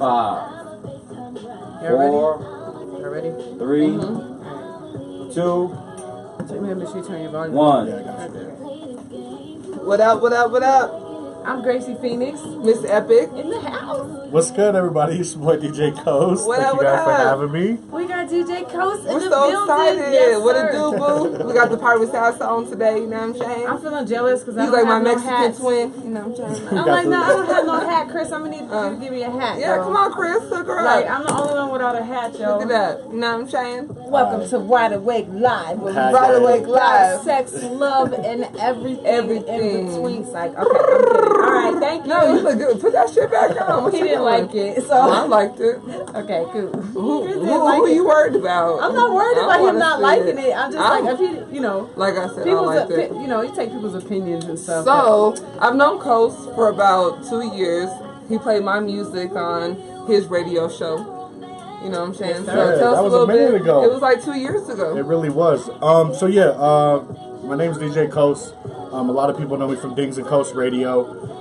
5, Y'all ready? 4, Y'all ready? 3, 2, So you make sure you turn your volume 1. Yeah, I got you. What up, what up, what up? I'm Gracie Phoenix. Miss Epic. In the house. What's good, everybody? It's your boy DJ Coast. What Thank up, you guys what for up? having me. We got DJ Coast in We're the so building. excited. Yes, What sir. it do, boo? We got the part with Salsa on today, you know what I'm saying? I'm feeling jealous because I He's don't like my have no Mexican hats. twin, you know what I'm saying? I'm like, no, I don't have no hat, Chris. I'm gonna need you to give me a hat. Yeah, yo. come on, Chris, hook her Like, up. I'm the only one without a hat, yo. Look at that, you know what I'm saying? Welcome to Wide Awake Live. Where we Hi, Wide guys. Awake Live. sex, love, and everything in between. It's like, okay, I'm kidding. All right, thank you. No, you look good. Put that shit back on. What He you didn't doing? like it, so I liked it. okay, cool. Who you worried about? I'm not worried I about him wanna not see liking it. it. I'm just like, if he, you know, like I said, I people's, liked it. you know, you take people's opinions and stuff. So, I've known Coast for about 2 years. He played my music on his radio show. You know what I'm saying? Yes, So sir. tell us That was a little a minute bit. ago. It was like 2 years ago. It really was. My name's DJ Coast. A lot of people know me from Dings and Coast Radio.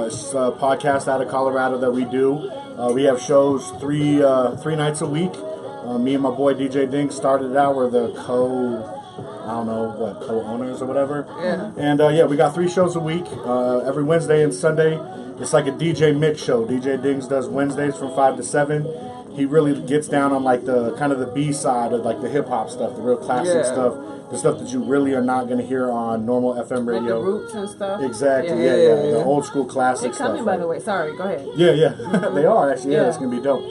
It's a podcast out of Colorado that we do. We have shows three nights a week. Me and my boy DJ Dings started it out. We're the co-owners or whatever. Yeah. And we got 3 shows a week. Every Wednesday and Sunday. It's like a DJ mix show. DJ Dings does Wednesdays from 5 to 7. He really gets down on like the kind of the B side of like the hip hop stuff, the real classic stuff, the stuff that you really are not going to hear on normal FM like radio. the roots and stuff. Exactly. Yeah. The old school classic They're stuff. coming, by the way. Sorry, go ahead. Yeah. They are actually. Yeah, Yeah. it's gonna be dope.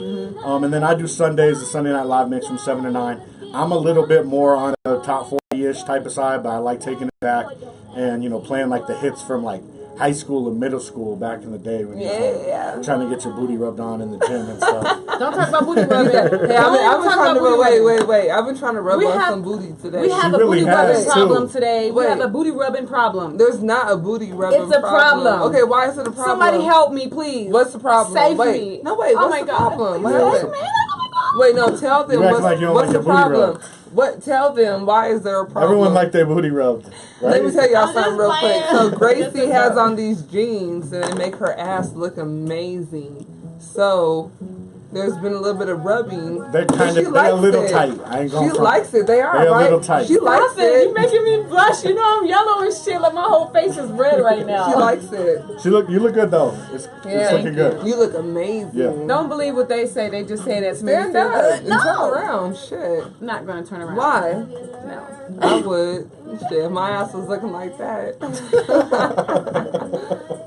And then I do Sundays, the Sunday Night Live mix from 7 to 9. I'm a little bit more on the top 40-ish type of side, but I like taking it back and playing like the hits from like high school and middle school back in the day when you're trying to get your booty rubbed on in the gym and stuff. Don't talk about booty rubbing. Hey, I've been trying to wait. I've been trying to rub We on have- some booty today. We have She a really booty has, rubbing problem too. today. We Wait. have a booty rubbing problem. There's not a booty rubbing It's a problem. Okay, why is it a problem? Somebody help me, please. What's the problem? Save wait. me. No, wait. Oh What's my the God. problem? What Save happened? me. Wait, no. Tell them You act like you don't what's like the your booty problem. rubbed. What? Tell them why is there a problem? Everyone like their booty rubbed. Right? Let me tell y'all I'm something just real quick. playing. So Gracie has on these jeans and they make her ass look amazing. So there's been a little bit of rubbing. They're She a likes little it. tight. I ain't gonna She front. likes it. They are They're a right. little tight. She likes Stop it. You it. making me blush. You know I'm yellow and shit. Like my whole face is red right now. She likes it. You look good though. It's looking good. You look amazing. Yeah. Don't believe what they say. They just say that to me. Stand Feel up good. and No. turn around. Shit. I'm not going to turn around. Why? No. I would. Shit, if my ass was looking like that.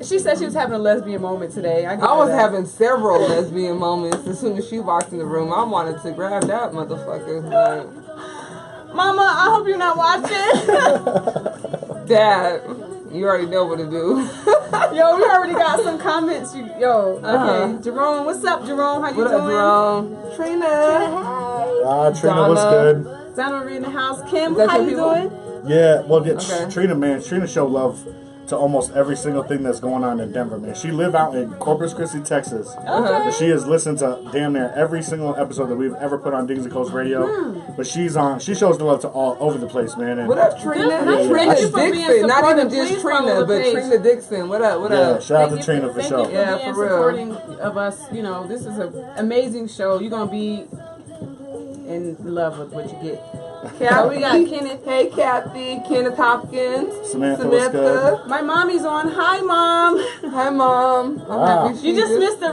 She said she was having a lesbian moment today. I was having several lesbian moments. As soon as she walked in the room, I wanted to grab that motherfucker. Like, Mama, I hope you're not watching. Dad, you already know what to do. Yo, we already got some comments. Okay. Jerome, what's up, Jerome? How you What doing? up, Jerome? Trina. Trina, what's good? Donna in the house. Kim, Is that how your you people? doing? Yeah, well, Okay. Trina show love to almost every single thing that's going on in Denver, man. She live out in Corpus Christi, Texas. But she has listened to damn near every single episode that we've ever put on Dings and Coast Radio. But she shows the love to all over the place, man. And What up, Trina? Good. Trina Thank you for being Dixon. Not supportive. even just Please follow Trina, the but page. Trina Dixon. What up? What yeah, up? shout out to Trina for sure. Thank you Yeah, for being for real. supporting of us. You know, this is an amazing show. You're going to be in love with what you get. So we got Kenneth. Hey, Kathy. Kenneth Hopkins. Samantha, what's good? My mommy's on. Hi, Mom. Hi, Mom. I'm Wow. happy You just she's- missed a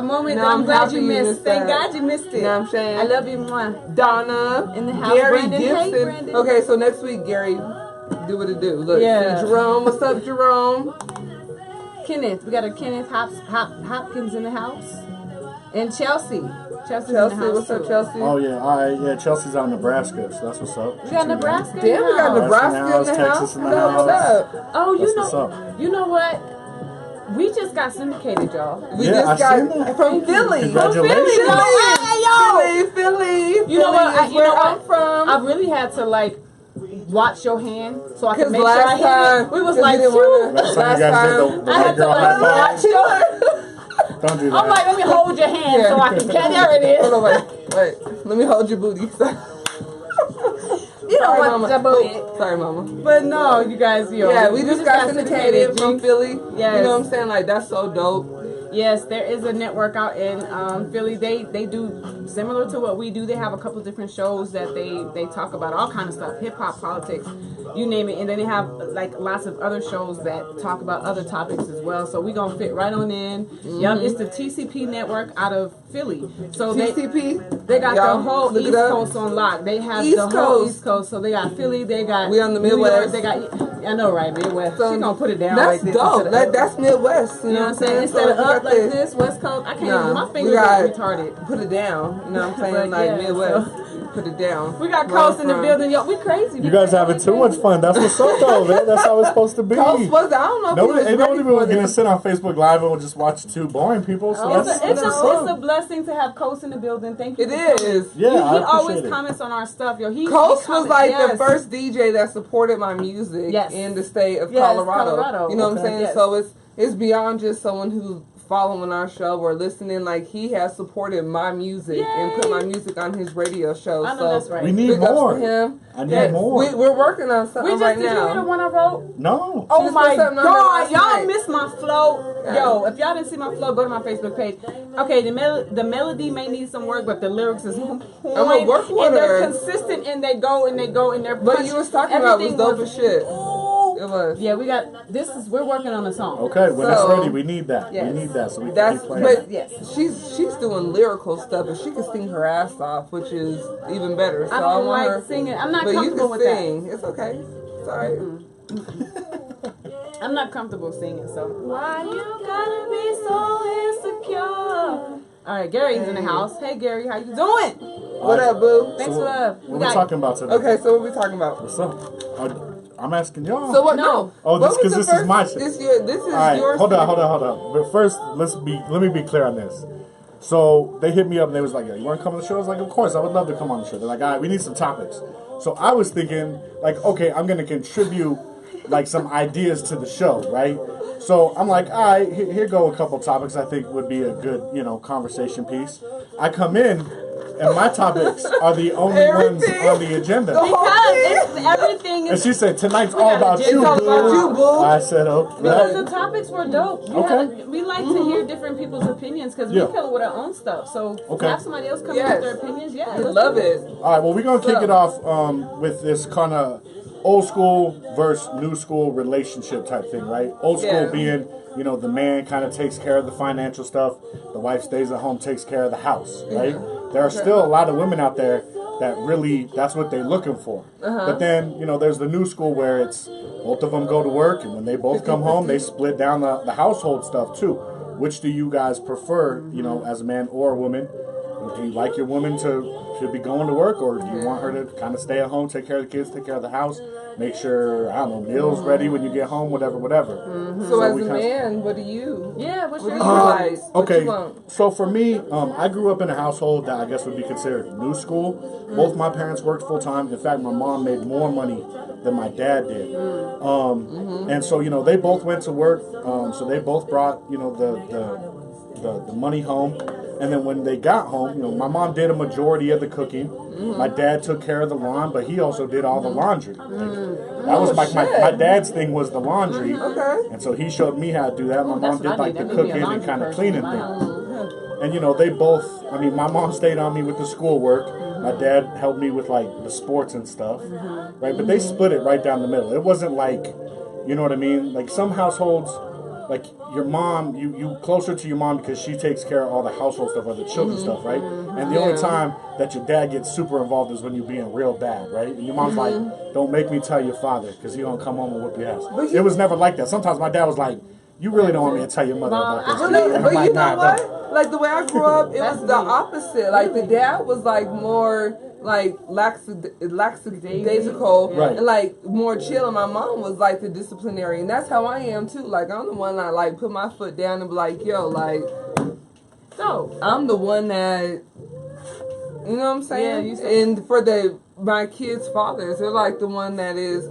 moment No, that I'm glad happy you missed. missed Thank that. God you missed it. You know what I'm saying? I love you, Mwah. Donna. In the house. Gary Brandon. Gibson. Hey, Brandon. Okay, so next week, Gary, do what it do. Look, Yeah. see Jerome. What's up, Jerome? Kenneth. We got a Kenneth Hopkins in the house. And Chelsea. Chelsea's in Chelsea, the house what's up, too. Chelsea? Oh yeah, all right, yeah. Chelsea's out in Nebraska, so that's what's up. We got Nebraska. in Damn, the we got house. Nebraska in the Texas house. in the What up, what house. up? Oh, That's what's up. you know what? We just got syndicated, y'all. We Yeah, just I got seen that. from Philly. Congratulations. Philly. You know what? Philly is where I'm from. I really had to watch your hand so I could 'Cause make sure I last hit time, it. We was 'cause like, we didn't phew. wanna- Last time you guys did the I had white to girl high five. watch your. Don't do that. I'm like, let me hold your hand so I can catch. There it is. Hold on, wait. Let me hold your booty. You don't Sorry, want mama. the booty. Sorry, mama. But no, you guys, Yeah, we just got syndicated from Philly. Yes. You know what I'm saying? Like, that's so dope. Yes, there is a network out in Philly. They do similar to what we do. They have a couple different shows that they talk about all kind of stuff, hip hop, politics, you name it. And then they have like lots of other shows that talk about other topics as well. So we gonna fit right on in. Yep, it's the TCP network out of Philly. So TCP, they got y'all the whole look it East up. Coast on lock. They have East the whole Coast. East Coast. So they got Philly. They got We on the New York, Midwest. they got. I know, right? Midwest. So She gonna put it down. That's like this dope. instead of up. That's Midwest. You know what I'm saying? Instead of up like this, West Coast. I can't even. My fingers are retarded. Put it down. You know what I'm saying? But Like yeah, Midwest. so- Put it down. We got Coast in the building. Yo, we crazy. You guys having too much fun. That's what's up, though, man. That's how it's supposed to be. Coast was. I don't know. Nobody, if ain't nobody was was gonna sit on Facebook Live and we'll just watch two boring people. So It's a blessing to have Coast in the building. Thank you. It for coming. is. Yeah, He I always appreciate it. comments on our stuff. Yo, Coast was like yes. the first DJ that supported my music Yes. in the state of Yes, Colorado. Colorado. You know what I'm Okay. saying? Yes. So it's beyond just someone who's following our show or listening. Like, he has supported my music and put my music on his radio show. I know so that's right. We need big ups more. to him. I need more. We're working on something We just right did you hear the now. one I wrote? No. Oh just my put something on God, there last y'all night. missed my flow. Yeah. Yo, if y'all didn't see my flow, go to my Facebook page. Okay, the melody may need some work, but the lyrics is on point. I'm gonna work with and they're her. consistent and they go and they're What you was talking about was dope as shit. Ooh. It was. Yeah, we're working on a song. Okay, when it's So- ready, we need that. Yes. We need that so we can That's keep playing. but Yes. she's doing lyrical stuff, and she can sing her ass off, which is even better. So I don't want like her, singing. I'm not but you comfortable can with sing. It's okay. It's alright. that. I'm not comfortable singing, so why you gotta be so insecure? All right, Gary's in the house. Hey Gary, how you doing? What up, boo? Thanks So for love. What we talking about today? Okay, so what we talking about? What's up? I'm asking y'all. So what? No. No. Oh, What this- was 'cause the this is first- my shit. This is All right, yours. hold on. But first, let me be clear on this. So they hit me up and they was like, "Yo, you want to come on the show?" I was like, "Of course, I would love to come on the show." They're like, "All right, we need some topics." So I was thinking, like, okay, I'm gonna contribute like some ideas to the show, right? So I'm like, all right, here go a couple topics I think would be a good, conversation piece. I come in. And my topics are the only ones on the agenda. Because everything And is she said, tonight's all about you, all about you, boo. I said, because okay. the topics were dope. We like to hear different people's opinions because we come with our own stuff. So to have somebody else come in with their opinions, I love it. All right, well, we're going to kick it off with this kind of old school versus new school relationship type thing, right? Old school being, the man kind of takes care of the financial stuff. The wife stays at home, takes care of the house, right? There are still a lot of women out there that really, that's what they're looking for. But then, there's the new school where it's both of them go to work, and when they both come home, they split down the household stuff too. Which do you guys prefer, as a man or a woman? Do you like your woman to be going to work, or do you want her to kind of stay at home, take care of the kids, take care of the house, make sure, meals ready when you get home, whatever. So as a man, what do you? what's What your do you like? What Okay, you want? so for me, I grew up in a household that I guess would be considered new school. Both my parents worked full time. In fact, my mom made more money than my dad did. And so, they both went to work. So they both brought, the money home. And then when they got home, my mom did a majority of the cooking. My dad took care of the lawn, but he also did all the laundry. That was my dad's thing was the laundry. Okay. And so he showed me how to do that. My mom that's did what I like did. the That made me a cooking and laundry kind of person. cleaning thing. And they both, my mom stayed on me with the schoolwork. My dad helped me with like the sports and stuff. Right? But they split it right down the middle. It wasn't like, you know what I mean? Like some households, like your mom, you closer to your mom because she takes care of all the household stuff or the children stuff, right? And the only time that your dad gets super involved is when you're being real bad, right? And your mom's like, don't make me tell your father because he's going to come home and whoop your ass. It was never like that. Sometimes my dad was like, you really don't want me to tell your mother about this. Well, no, And but I'm you like, know nah, what? don't. Like the way I grew up, it was the opposite. Like the dad was like more like lackadaisical Right. and like more chill, and my mom was like the disciplinary, and that's how I am too. Like I'm the one that like put my foot down and be like, yo, like, so I'm the one that, you know what I'm saying? Yeah, you said- and for my kids' fathers, they're like the one that is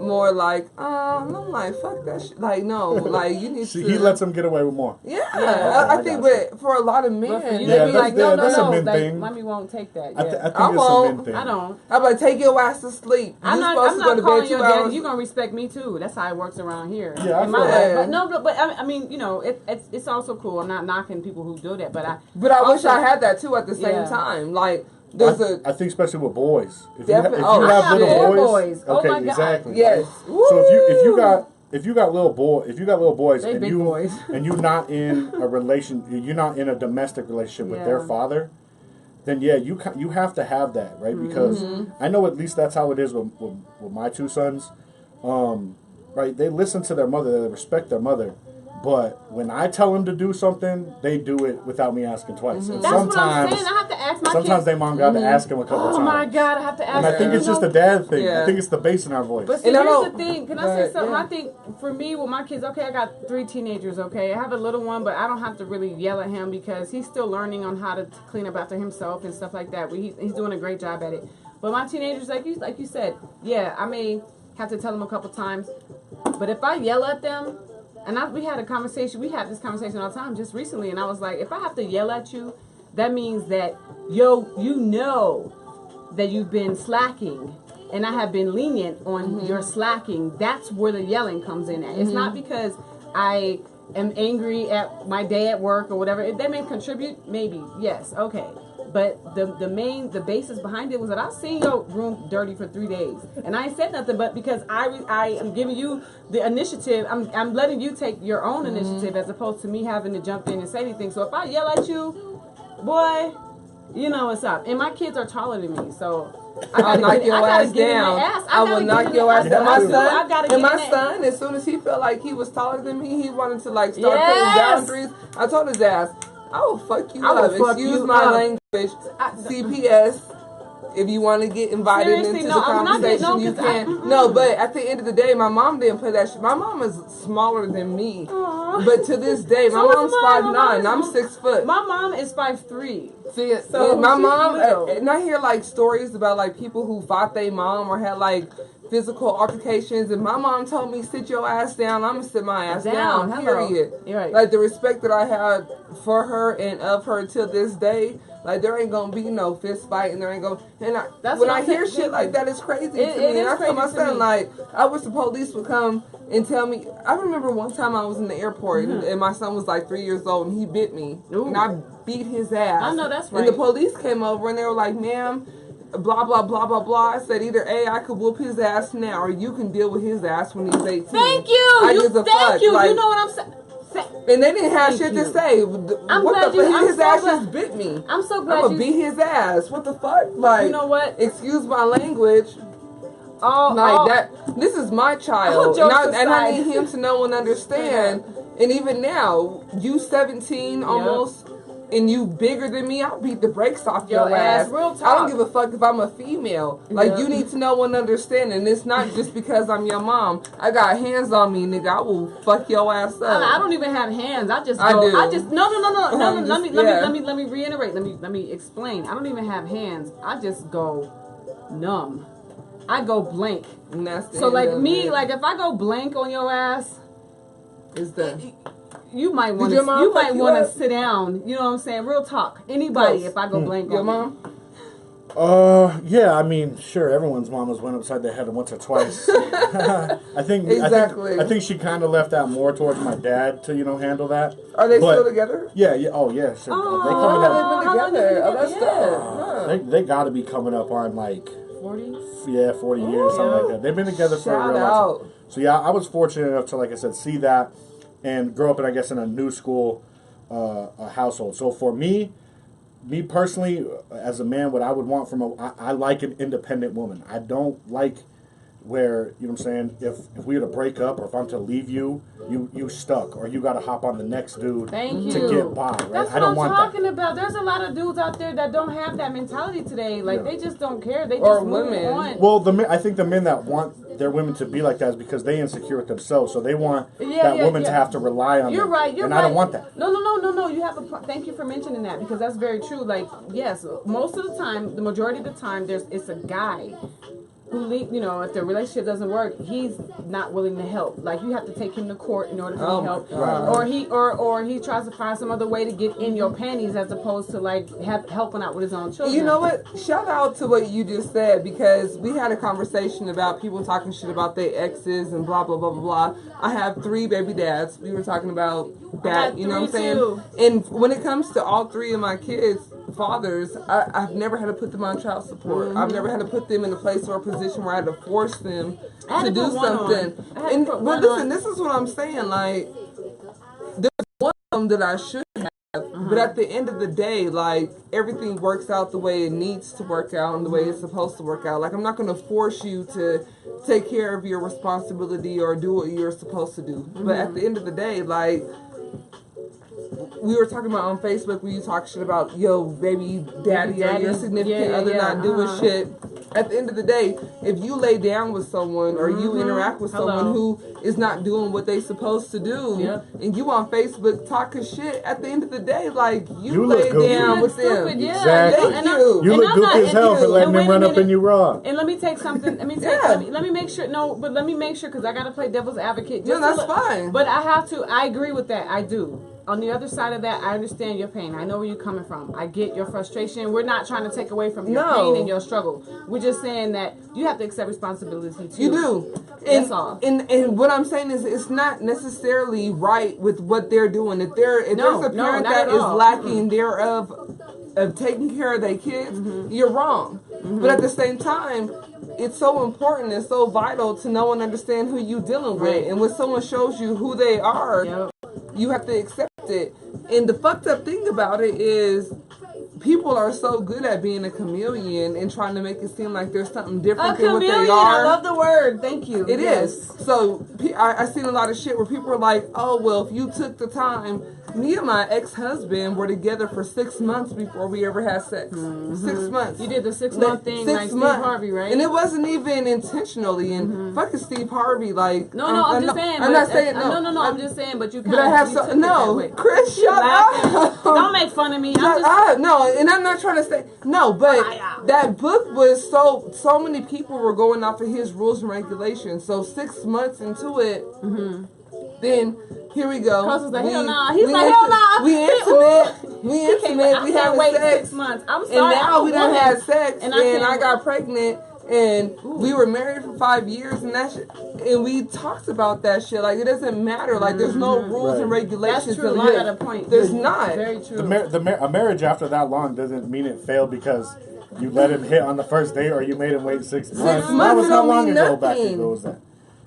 more like, I'm like, fuck that shit. Like, no, like, you need See, to. he lets them get away with more. Yeah, Yeah. I think, but for a lot of men, But for you Yeah, to be like, no, that's a men like, thing. mommy won't take that. I Yeah. think I it's won't. a men thing. I don't. I'm like, take your ass to sleep. I'm You're not supposed to go to calling bed your 2 daddy. hours. You're gonna respect me too. That's how it works around here. Yeah, I In my feel life. that. But no, but I mean, you know, it's also cool. I'm not knocking people who do that, but I wish I had that too at the same Yeah. time. Like, there's I think especially with boys. If Definitely. you Oh, have I little got boys. Oh okay, my God. exactly. yes. So if you got little boys They and big you boys. and you're not in a you're not in a domestic relationship with their Yeah. father, then yeah, you have to have that, right? Because I know at least that's how it is with my two sons. Right? They listen to their mother, they respect their mother. But when I tell them to do something, they do it without me asking twice. And That's what I'm sometimes, saying. I have to ask my sometimes kids. their mom got to ask them a couple times. Oh my God, I have to ask. And I think them, it's you just know, a dad thing. Yeah. I think it's the bass in our voice. But see, And I here's don't- the thing. Can I But, say something? yeah. I think for me, with my kids, okay, I got 3 teenagers, okay? I have a little one, but I don't have to really yell at him because he's still learning on how to clean up after himself and stuff like that. But he's doing a great job at it. But my teenagers, like you said, yeah, I may have to tell them a couple times. But if I yell at them, and we had this conversation all the time just recently, and I was like, if I have to yell at you, that means that, you know that you've been slacking, and I have been lenient on your slacking. That's where the yelling comes in at. It's not because I am angry at my day at work or whatever. If they may contribute, maybe, yes, okay. But the basis behind it was that I seen your room dirty for 3 days, and I ain't said nothing. But because I am giving you the initiative, I'm letting you take your own initiative as opposed to me having to jump in and say anything. So if I yell at you, boy, you know what's up. And my kids are taller than me, so I'll knock your ass down. I will knock your ass down. My son, as soon as he felt like he was taller than me, he wanted to like start putting boundaries. I told his ass, I will fuck you up. Excuse my language. CPS. If you want to get invited Seriously, into no, the I'm not getting- conversation, no, you 'cause I- can. No, but at the end of the day, my mom didn't put that shit. My mom is smaller than me. Aww. But to this day, my So is mom's mine. 5'9". I'm 6 foot. My mom is 5'3". See, So my she's mom, little. and I hear like stories about like people who fought their mom or had like physical altercations, and my mom told me, sit your ass down. I'm gonna sit my ass down. Hello. Period. You're right. Like the respect that I had for her and of her till this day, like there ain't gonna be no fist fight, and there ain't gonna. And That's when what I I'm hear saying. shit like that, it's crazy to It me. is And I tell my crazy to son me. like, I wish the police would come and tell me. I remember one time I was in the airport and my son was like 3 years old and he bit me, Ooh. and I beat his ass. I know that's And the right. police came over and they were like, ma'am, blah, blah, blah, blah, blah. I said either A, I could whoop his ass now, or you can deal with his ass when he's 18. Thank you. I You gives a thank fuck. you. Like, You know what I'm saying? and they didn't have Thank shit you. to say. I'm What glad the fuck? you- I'm His so ass glad- just bit me. I'm so I'm glad gonna you. beat his ass. What the fuck? Like, You know what? Excuse my language. All, Like all, that. This is my All child, jokes and I aside. need him to know and understand. And even now, you 17 almost, and you bigger than me, I'll beat the brakes off Your your ass, ass. real I talk. don't give a fuck if I'm a female. Like, Yeah. you need to know and understand. And it's not just because I'm your mom. I got hands on me, nigga. I will fuck your ass up. I don't even have hands. I just go. I do. I just no. I'm Let me just- yeah. let me reiterate. Let me explain. I don't even have hands. I just go numb. I go blank. And that's the So end like of me, it. like if I go blank on your ass, It's done. you might want your mom to. You fuck might you want to up? sit down. You know what I'm saying? Real talk. Anybody, Close. if I go blank Your on mom? Yeah, I mean, sure, everyone's mamas went upside their head once or twice. I think Exactly. I think she kind of left that more towards my dad to handle that. Are they But- still together? Yeah, yeah, oh yeah, sure. Oh, they coming up. They've been how long together. you Oh, been that's together? dope. Huh. They got to be coming up on like 40. 40 years, something like that. They've been together for a Shout real long out. time. So yeah, I was fortunate enough to, like I said, see that and grow up in, I guess, in a new school household. So for me personally, as a man, what I would want from I like an independent woman. I don't like where, you know what I'm saying, if we were to break up or if I'm to leave you stuck or you got to hop on the next dude Thank to you. get by, right? That's I what don't I'm want talking that. about. There's a lot of dudes out there that don't have that mentality today. Like Yeah. they just don't care. They Or just move women. on. Well, I think the men that want their women to be like that is because they insecure with themselves, so they want that woman to have to rely on You're them. right. You're and right. I don't want that. No. You have thank you for mentioning that because that's very true. Like, yes, most of the time, the majority of the time, it's a guy if the relationship doesn't work, he's not willing to help. Like, you have to take him to court in order for him to help. Right. Or he tries to find some other way to get in your panties as opposed to like helping out with his own children. You know what? Shout out to what you just said, because we had a conversation about people talking shit about their exes and blah blah blah blah blah. I have 3 baby dads. We were talking about that. You know what I'm saying? Too. And when it comes to all 3 of my kids' fathers, I've never had to put them on child support. Mm-hmm. I've never had to put them in a place or a position where I had to force them to do something. And well, listen, this is what I'm saying. Like, there's one of them that I should have, but at the end of the day, like, everything works out the way it needs to work out and the way it's supposed to work out. Like, I'm not going to force you to take care of your responsibility or do what you're supposed to do. But at the end of the day, like, we were talking about on Facebook where you talk shit about, yo, baby daddy or your significant other not doing shit. At the end of the day, if you lay down with someone or you interact with someone who is not doing what they supposed to do, and you on Facebook talking shit, at the end of the day, like, you lay down with them. Exactly. Thank you. You look goofy as hell for letting them run up in you raw. And let me take something. Let me make sure. No, but let me make sure, because I got to play devil's advocate. No, that's fine. But I have to. I agree with that. I do. On the other side of that, I understand your pain. I know where you're coming from. I get your frustration. We're not trying to take away from your pain and your struggle. We're just saying that you have to accept responsibility too. You do. That's all. And what I'm saying is, it's not necessarily right with what they're doing. If there's a parent that is lacking thereof of taking care of their kids, you're wrong. But at the same time, it's so important and so vital to know and understand who you're dealing with. And when someone shows you who they are, you have to accept it. And the fucked up thing about it is, people are so good at being a chameleon and trying to make it seem like there's something different than what they are. I love the word. Thank you. It is. So I've seen a lot of shit where people are like, oh, well, if you took the time. Me and my ex-husband were together for 6 months before we ever had sex. 6 months. You did the 6 month thing, like Steve Harvey, right? And it wasn't even intentionally. And fucking Steve Harvey, like, I'm just saying. I'm not saying no. No. I'm just saying, but you. But I have Chris, shut up. Don't make fun of me. No, and I'm not trying to say no, but that book was so many people were going off of his rules and regulations. So 6 months into it, then. Here we go. Cuz was like, hell nah. He's like, hell nah. We intimate. We have sex. 6 months. I'm sorry. And now we done had sex. And I got pregnant. And we were married for 5 years. And we talked about that shit. Like, it doesn't matter. Like, there's no rules and regulations. That's true. You got a point. There's not. Very true. A marriage after that long doesn't mean it failed because you let him hit on the first date or you made him wait 6 months. 6 months How long mean ago back nothing. ago was that?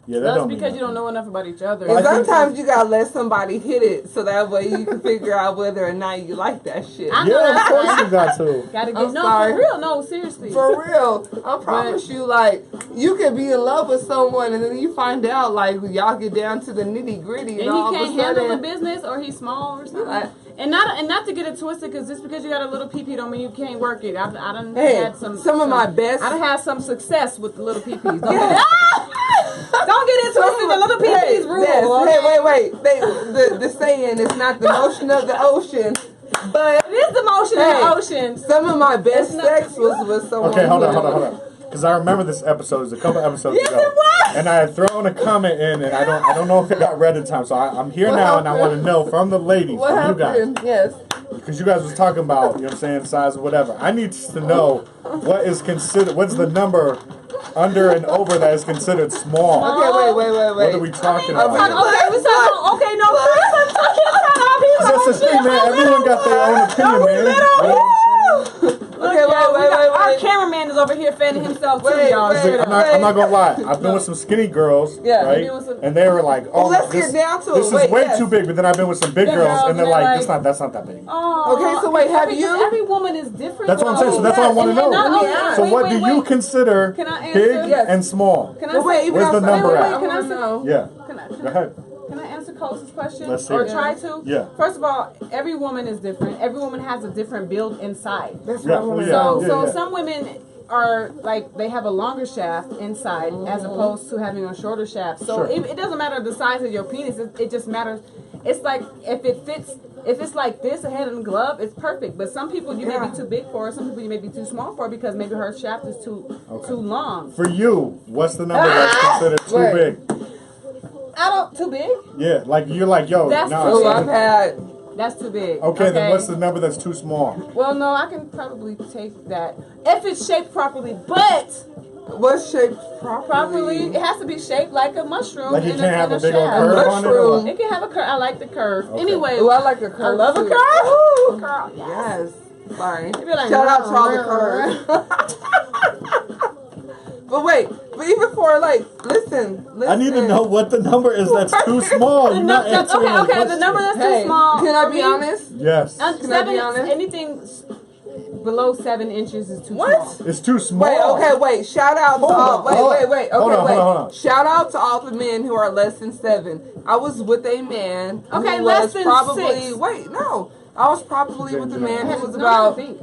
Yeah, that's because you don't know enough about each other. And sometimes you gotta let somebody hit it so that way you can figure out whether or not you like that shit. Yeah, of course you got to. Gotta get for real. No, seriously. For real. I promise you, like, you could be in love with someone and then you find out, like, y'all get down to the nitty gritty and all he can't of a sudden, handle the business or he's small or something. And not to get it twisted, because just because you got a little pee-pee don't mean you can't work it. I done had some of my best. I done had some success with the little pee-pees. Don't get into it. The little pee-pees rule. Wait. The saying is not the motion of the ocean, but it is the motion of the ocean. Some of my best sex was with someone. Okay, hold on. Because I remember this episode. It was a couple episodes ago. It was. And I had thrown a comment in, and I don't know if it got read in time. So I'm here now, and I want to know from the ladies, from you guys. Yes. Because you guys was talking about, you know what I'm saying, size or whatever. I need to know what's the number under and over that is considered small. Okay, wait. What are we talking about? Okay, no, That's the thing, man. Everyone got their own opinion, man. Okay, wait. Our cameraman is over here fanning himself too, y'all. I'm not gonna lie. I've been with some skinny girls, right? And they were like, "Oh, let's get down to it. This is way too big." But then I've been with some big girls, and they're like, "That's not that big." Okay, so wait, have you? Every woman is different. That's what I'm saying. So that's what I want to know. So what do you consider big and small? Where's the number at? Can I know? Yeah. Go ahead. Can I answer Coach's question? Let's see. Or try to? Yeah. First of all, every woman is different. Every woman has a different build inside. That's what I want to know. So some women are like, they have a longer shaft inside as opposed to having a shorter shaft. So it doesn't matter the size of your penis. It just matters. It's like if it fits If it's like this ahead of the glove, it's perfect. But some people you may be too big for, some people you may be too small for because maybe her shaft is too long. For you, what's the number that's considered too big? Too big? Yeah, like you're like, yo, That's no. too I've had. That's too big. Okay, then what's the number that's too small? Well, no, I can probably take that if it's shaped properly. But what's shaped properly? It has to be shaped like a mushroom. Like you can't have a big old shaft. curve on it. Or It can have a curve. I like the curve. Okay. Anyway, I like a curve. I love too. a curve. Ooh, curve. Yes. Sorry. Like, Shout out to all the curves. But wait, but even for like, listen. I need to know what the number is that's too small. You're not answering my okay, the question. number that's too small. Can I be honest? Yes. Can I be honest? Anything below 7 inches is too What? small. It's too small. Wait. Shout out to all. Wait. Hold on. Shout out to all the men who are less than 7. I was with a man. Okay, who less was than probably 6. Wait, no. I was probably with a man who was I about think.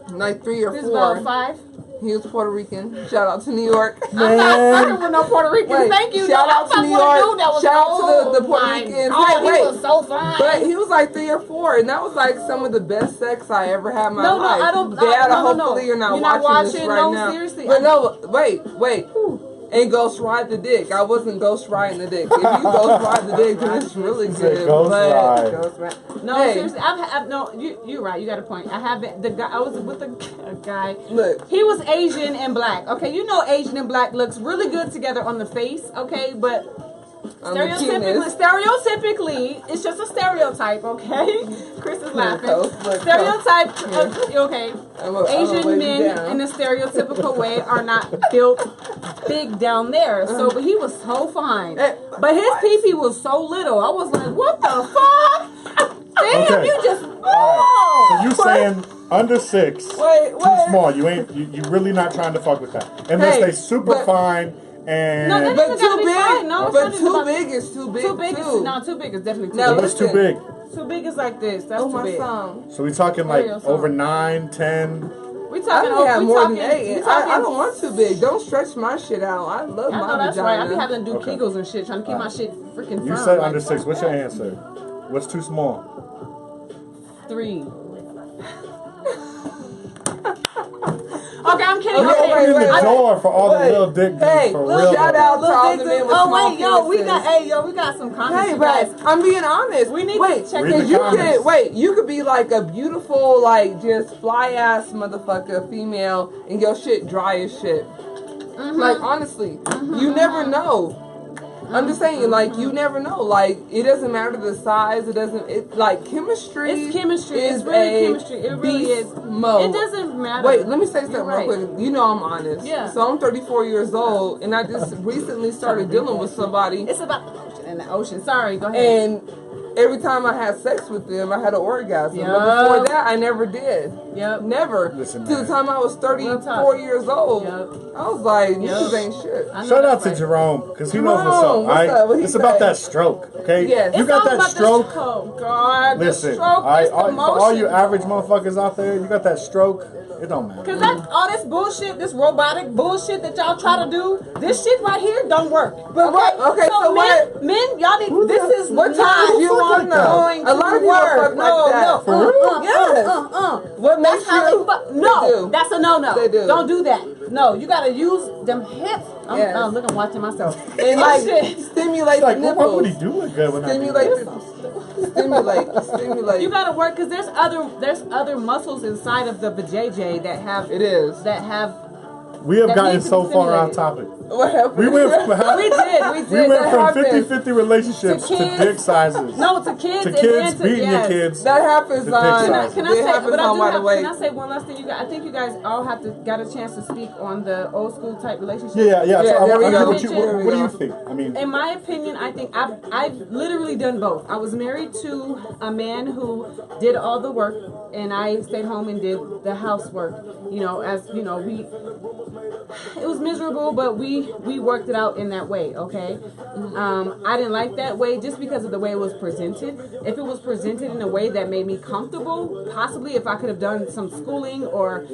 like 3 or This 4. is about 5. He was Puerto Rican. Shout out to New York. I'm not fucking with no Puerto Ricans. Wait, Thank you. shout out to New York. Shout out to the Puerto fine. Ricans. Oh, he Wait. was so fine. But he was like 3 or 4, and that was like some of the best sex I ever had in my life. No, I don't. Dad, no. hopefully you're not watching this right no, now. Seriously. But no, wait. And ghost ride the dick. I wasn't ghost riding the dick. If you ghost ride the dick, then it's really good. Ghost ride. No, Hey. seriously. No, you're right. You got a point. I haven't. The guy. I was with a guy. Look. He was Asian and black. Okay, you know Asian and black looks really good together on the face. Okay, but stereotypically, it's just a stereotype. Okay, Chris is laughing. Stereotype. Okay, Asian men in a stereotypical way are not built big down there. So, but he was so fine. But his pee-pee was so little. I was like, what the fuck? Damn, Okay. you just. So you saying under 6, too Wait. small. You really not trying to fuck with that. Unless they super fine and. No, that But doesn't too gotta be big. fine. No, it's But not just too about- big is too big. Too big is too big is definitely too Now, big. What's too big? Too big is like this. That's too my big. song. So we talking like Stereo over song. 9, 10. We I talking. don't have we more talking. than 8. We I talking. don't want too big. Don't stretch my shit out. I love I my know that's vagina. right. I be having to do Okay. Kegels and shit, trying to keep my shit freaking You firm. said like, under 6. What's your answer? What's too small? 3. Okay, I'm kidding. Okay, Okay, Opening the wait. door for all the Wait. little dick dudes Hey, for little real. shout out to all the Big men dude. with Oh small wait, yo, we penises. got some comments, Hey, you guys. but I'm being honest. We need wait, to check Read because the you comments. you could be like a beautiful, like just fly ass motherfucker, female, and your shit dry as shit. Like honestly, you never know. I'm just saying, like you never know. Like it doesn't matter the size. It doesn't. It like chemistry. It's chemistry. Is It's really a chemistry. It really is. beast mode. It doesn't matter. Wait, let me say something You're right. real quick. You know I'm honest. Yeah. So I'm 34 years old, and I just recently started dealing with somebody. It's about the ocean and the ocean. Sorry, go ahead. And every time I had sex with them, I had an orgasm. Yep. But before that, I never did. Yep. Never. Listen, To the man. time I was Real 34 talk. years old, Yep. I was like, Yep. niggas ain't shit. I know Shout out that's to right. Jerome, because he knows what's up, Jerome, what's right? up? What he It's about say? that stroke, okay? Yes. You It's got all that about the stroke. Oh God, Listen, the stroke I, is the for all you motion. average motherfuckers out there, you got that stroke, it don't matter. Cause that all this bullshit, this robotic bullshit that y'all try to do, this shit right here don't work. But what- okay, so men, y'all need. This is What not time you fuck want like that? going A lot to of people work. fuck like No, that. no, For real? Yes. What That's makes how you? they fuck. They No, do. that's a no. They do. Don't do that. No, you gotta use them hips. Yes. Look, I'm watching myself. And Oh, like shit. stimulate Like, the what would he nipples. do with good when I do Stimulate that? the stimulate. You gotta work because there's other muscles inside of the vajayjay that have It is. We have that gotten needs to so be far off stimulated. topic. What happened? We went from, we did. we went That from happens. 50-50 relationships To to kids. dick sizes. No, to kids to and kids then to beating your yes. kids. That happens The dick on. size. Can I it say? happens But I on do Wide have. Awake. Can I say one last thing? You guys, I think you guys all have to got a chance to speak on the old school type relationship. Yeah. Yeah, So there we I mean, go. what do you There we think? I mean, In my opinion, I think I've literally done both. I was married to a man who did all the work, and I stayed home and did the housework. You know, as you know, It was miserable, but we worked it out in that way, okay? I didn't like that way just because of the way it was presented. If it was presented in a way that made me comfortable, possibly if I could have done some schooling or,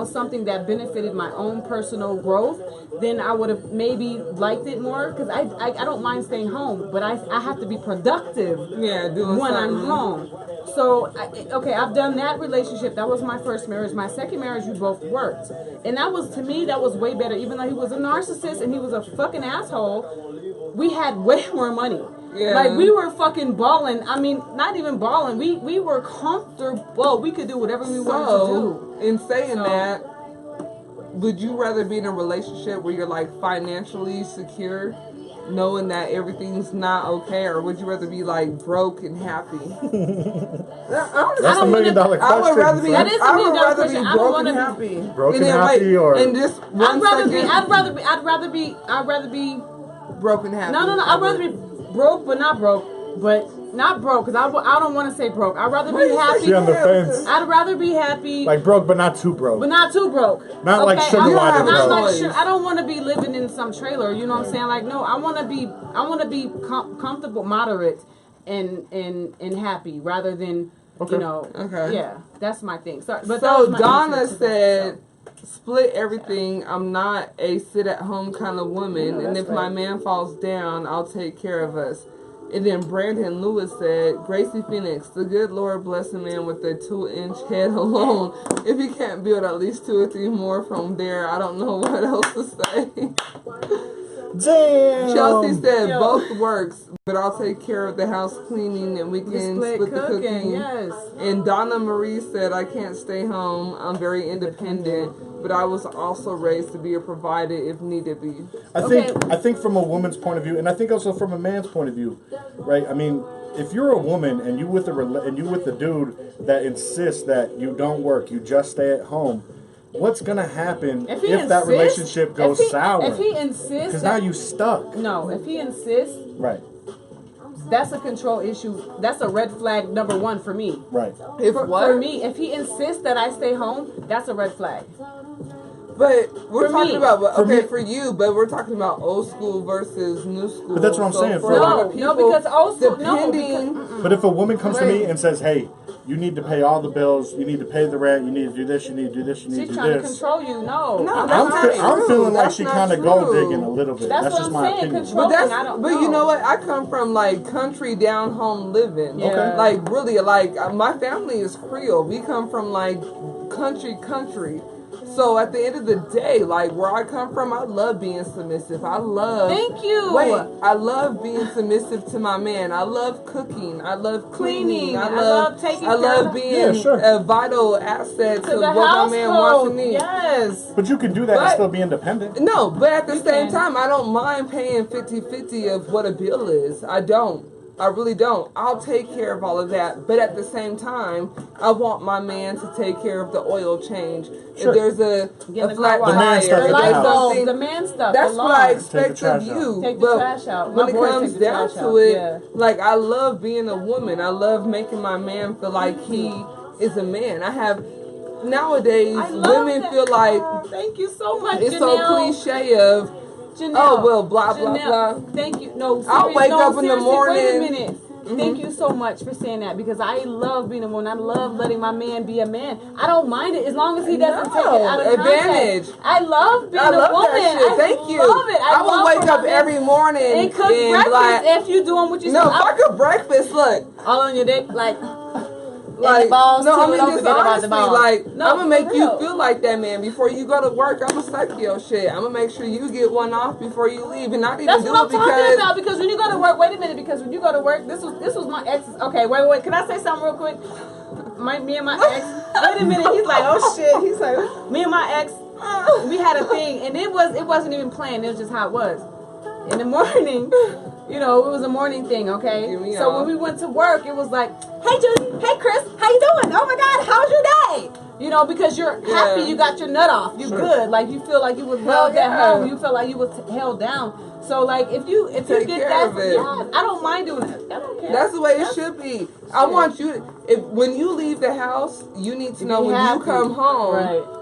something that benefited my own personal growth, then I would have maybe liked it more, because I don't mind staying home, but I have to be productive when I'm home. So, I've done that relationship. That was my first marriage. My second marriage, we both worked. And that was, to me, that was way better. Even though he was a narcissist and he was a fucking asshole, we had way more money. Yeah. Like, we were fucking balling. I mean, not even balling. We were comfortable. We could do whatever we wanted to do. In saying that, would you rather be in a relationship where you're, like, financially secure, knowing that everything's not okay, or would you rather be like broke and happy? That's $1 million question. I would rather be. That is I would rather question. be broke and happy. Broke and happy, or and just I'd rather be broke and happy. No. I'd rather be broke, but not broke. But not broke, because I don't want to say broke. I'd rather be happy. On the fence. I'd rather be happy. Like broke, but not too broke. But not too broke. Not like sugar water broke. I don't want to be living in some trailer. You know what I'm saying? Like, no, I want to be comfortable, moderate, and happy, rather than Yeah, that's my thing. So Donna said, split everything. I'm not a sit-at-home kind of woman, and if my man falls down, I'll take care of us. And then Brandon Lewis said, Gracie Phoenix, the good Lord bless a man with a 2-inch head alone. If he can't build at least 2 or 3 more from there, I don't know what else to say. Damn. Chelsea said, both works, but I'll take care of the house cleaning and we can split the cooking. Yes. And Donna Marie said, I can't stay home. I'm very independent, but I was also raised to be a provider if needed be. I think from a woman's point of view, and I think also from a man's point of view, right? I mean, if you're a woman and you with the dude that insists that you don't work, you just stay at home, what's gonna happen if that relationship goes sour? If he insists, because now you stuck. No, if he insists, right? That's a control issue. That's a red flag number 1 for me. Right. For me, if he insists that I stay home, that's a red flag. But we're talking about for you, but we're talking about old school versus new school. But that's what I'm saying. For a lot of people, because old school. But if a woman comes to me and says, "Hey, you need to pay all the bills. You need to pay the rent. You need to do this. You need to do this. You need to do this." She's trying to control you. No, I'm feeling like she kind of gold digging a little bit. That's just my opinion. But you know what? I come from like country down home living. Yeah. Okay. Like really, like my family is Creole. We come from like country. So at the end of the day, like where I come from, I love being submissive. I love. Thank you. Wait, I love being submissive to my man. I love cooking. I love cleaning. I love taking. I love being a vital asset to what my man wants and needs. Yes. But you can do that and still be independent. No, but at the same time, I don't mind paying 50-50 of what a bill is. I don't. I really don't. I'll take care of all of that. But at the same time, I want my man to take care of the oil change. Sure. If there's a flat tire, the man stuff. That's what I expect of you. Take the trash out. When it comes down to it, like I love being a woman. I love making my man feel like he is a man. I have nowadays women feel like thank you so much. It's Janelle. so cliche of Janelle, blah blah. Thank you. No, I'll wake up in the morning. Wait a minute. Mm-hmm. Thank you so much for saying that, because I love being a woman. I love letting my man be a man. I don't mind it as long as he doesn't take it out of advantage. Context. I love being a woman. That shit. Thank you. Love it. I will wake up every morning and cook breakfast if you doing what you No, fuck a breakfast. Look, all on your dick, like balls. No, I mean just honestly, like no, I'm gonna make you feel like that man before you go to work. I'm gonna suck your shit. I'm gonna make sure you get one off before you leave, and not even that's do what it I'm talking about. Because when you go to work, wait a minute. Because when you go to work, this was my ex. Okay, wait. Can I say something real quick? Me and my ex. Wait a minute. He's like, oh shit. He's like, me and my ex. We had a thing, and it wasn't even planned. It was just how it was. In the morning. You know, it was a morning thing, okay? So when we went to work, it was like, hey, Judy, hey, Chris, how you doing? Oh, my God, how's your day? You know, because you're happy you got your nut off. You're good. Like, you feel like you was loved at home. You feel like you was held down. So, like, if you get that, I don't mind doing it. I don't care. That's the way it should be. I want you to, when you leave the house, you need to know when you come home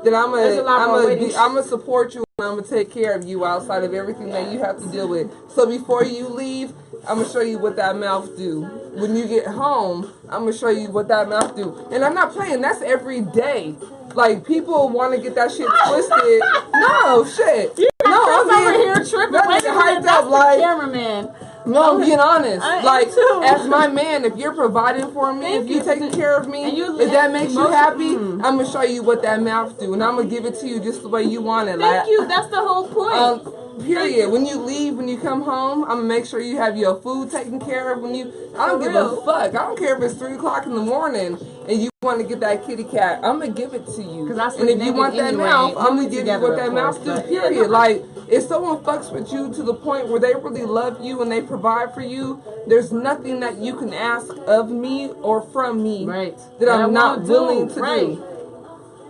that I'm gonna support you. I'm gonna take care of you outside of everything that you have to deal with. So before you leave, I'm gonna show you what that mouth do. When you get home, I'm gonna show you what that mouth do. And I'm not playing. That's every day. Like, people want to get that shit twisted. No, shit. No, I'm over here tripping. That's hyped up, like cameraman. No, I'm being honest. Like, too. as my man, if you're providing for me, if you're taking care of me, if that makes you happy, I'm gonna show you what that mouth do, and I'm gonna give it to you just the way you want it. Thank you. That's the whole point. Period. When you leave, when you come home, I'm gonna make sure you have your food taken care of. I don't give a fuck. I don't care if it's 3 o'clock in the morning and you want to get that kitty cat. I'm gonna give it to you. And if you want that mouth, I'm gonna give you what that mouth do. Period. Like, if someone fucks with you to the point where they really love you and they provide for you, there's nothing that you can ask of me or from me that I'm not willing to do.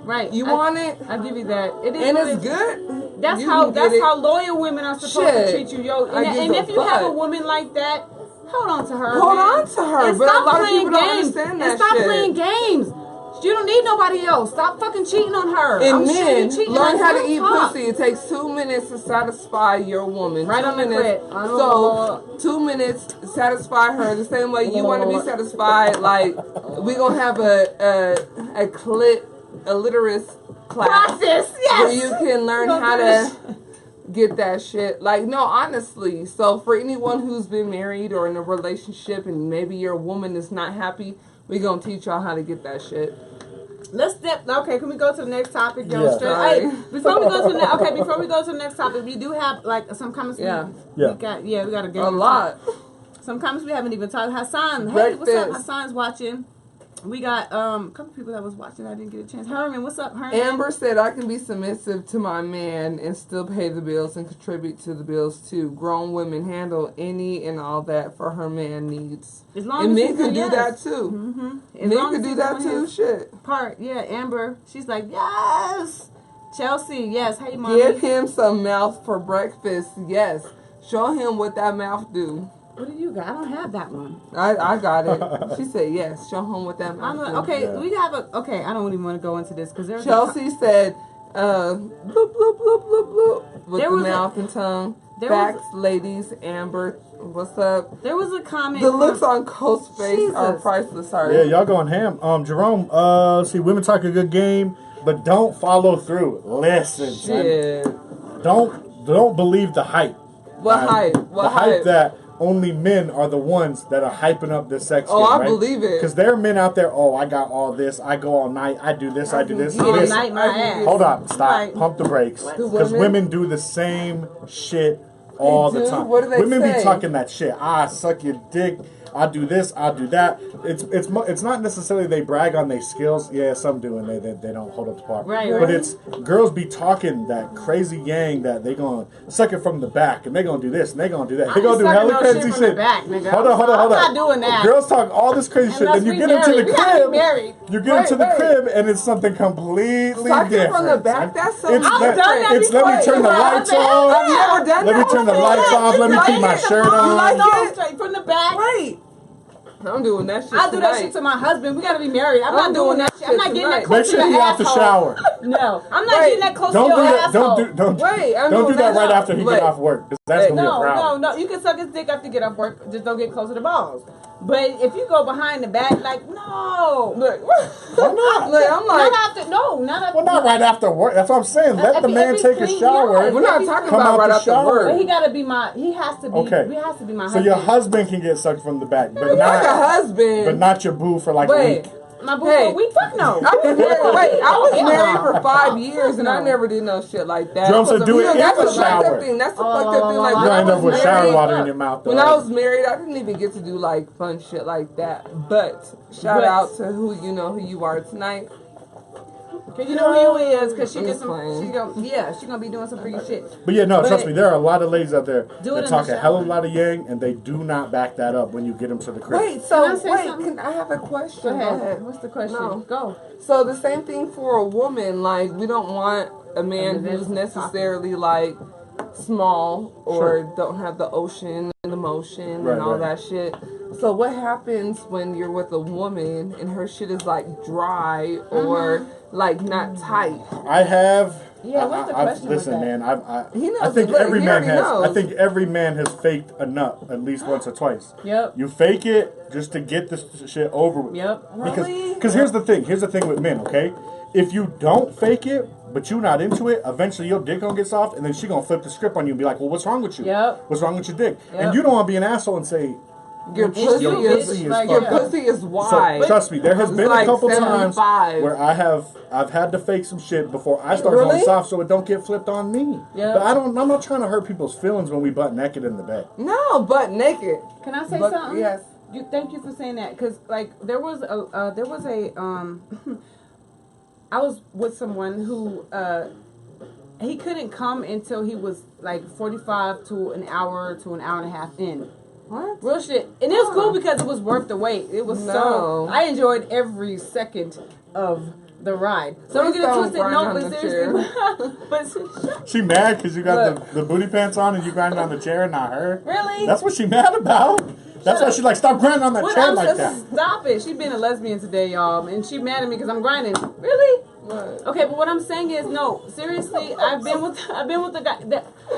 Right. You want it? I give you that. It is, and it's good. That's how loyal women are supposed to treat you, yo. And if you have a woman like that, hold on to her. Hold on to her. And but stop a lot playing of people games. don't understand that and stop shit. playing games. You don't need nobody else. Stop fucking cheating on her. And men, learn how to eat pussy. It takes 2 minutes to satisfy your woman. Right on the clit. So 2 minutes to satisfy her the same way you want to be satisfied. Like, we gonna have a clit illiterate class where you can learn how to get that shit. Like, no, honestly. So for anyone who's been married or in a relationship and maybe your woman is not happy, we gonna teach y'all how to get that shit. Let's step. Okay, can we go to the next topic? Yo, hey, before we go to the next topic, we do have like some comments. We gotta get a lot. Some comments we haven't even talked. Hassan, hey, what's up? Hassan's watching. We got a couple people that was watching. I didn't get a chance. Herman, what's up, Herman? Amber said, I can be submissive to my man and still pay the bills and contribute to the bills too. Grown women handle any and all that for her man needs. As long and as men can do that too. Mm-hmm. Men can do that too. Shit. Amber, she's like, yes. Chelsea, yes. Hey, mommy. Give him some mouth for breakfast. Yes. Show him what that mouth do. What do you got? I don't have that one. I got it. She said yes. Show him what that mouth do. Okay, we have a. Okay, I don't even want to go into this because there's. Chelsea said, bloop bloop bloop bloop bloop with the mouth and tongue. Facts, ladies. Amber, what's up? There was a comment. The looks on Coast's face are priceless. Sorry. Yeah, y'all going ham. Jerome. See, women talk a good game, but don't follow through. Listen, shit. Don't believe the hype. What hype? What hype that only men are the ones that are hyping up this sex game, I right? believe it. Because there are men out there, I got all this, I go all night, I do this, I do this. All night, my ass. Hold on, stop, pump the brakes. Because women do the same shit all the time. What do they women say? be talking that shit. I suck your dick. I do this, I do that. It's not necessarily they brag on their skills. Yeah, some do, and they don't hold up to par. Right. But it's girls be talking that crazy yang that they gonna suck it from the back, and they gonna do this, and they gonna do that. They gonna do hella crazy shit. Hold on. I'm not doing that. Girls talk all this crazy shit, then you get into the crib. You get into the crib, and it's something completely different. From the back. That's so. I've done that before. Let me turn the lights on. I've never done that. Let me turn the lights off. Let me keep my shirt on. No, straight from the back. Right. I'm doing that shit. I do that shit to my husband. We gotta be married. I'm not doing that shit. I'm not getting that Make close to sure your he out the asshole. shower. No, I'm not getting that close to your asshole. Don't do that right after he get off work. Because that's gonna be a problem. No. You can suck his dick after you get off work. Just don't get close to the balls. But if you go behind the back, like, no. Look, why not? Look, I'm like, not after. Well, not right after work. That's what I'm saying. Let the man take a shower. We're not talking about right after work. But he has to be my husband. So your husband can get sucked from the back, but not your husband. But not your boo for like a week. My boo for a week? Fuck no. I was married for 5 years and I never did no shit like that. Drums do it in the shower. That's a fucked up thing. Like, you end up with shower water in your mouth. When I was married, I didn't even get to do like fun shit like that. But shout out to who you are tonight. Cause you know who he is, cause she's gonna be doing some freaky shit. But yeah, no, trust me, there are a lot of ladies out there that talk a hell of a lot of yang, and they do not back that up when you get them to the crib. Can I have a question? Go ahead. What's the question? No. Go. So the same thing for a woman. Like, we don't want a man who's necessarily like small or don't have the ocean and the motion and all that shit. So what happens when you're with a woman and her shit is like dry or like not tight? I have Yeah, what's the question? Listen, with that? man. He knows I think look, every he man already has. knows. I think every man has faked a nut at least once or twice. Yep. You fake it just to get this shit over with. Yep. Because here's the thing. Here's the thing with men. Okay, if you don't fake it, but you're not into it, eventually your dick gonna get soft, and then she gonna flip the script on you and be like, "Well, what's wrong with you? Yep. What's wrong with your dick?" Yep. And you don't want to be an asshole and say. Your pussy is like, your yeah. pussy is So, wide. trust me, there has been like a couple 75. times where I've had to fake some shit before I start going soft, so it don't get flipped on me. Yeah. But I'm not trying to hurt people's feelings when we butt naked in the bed. No, butt naked. Can I say But, something? yes. Thank you for saying that, because like there was a I was with someone who he couldn't come until he was like 45 to an hour and a half in. What? Real shit. And it was cool because it was worth the wait. It was so... I enjoyed every second of the ride. So don't get it twisted. No, but seriously. She mad because you got the booty pants on and you grinding on the chair and not her? Really? That's what she mad about? That's why she like, stop grinding on that chair like that. Stop it. She being a lesbian today, y'all. And she mad at me because I'm grinding. Really? What? Okay, but what I'm saying is, no, seriously, I've been with a guy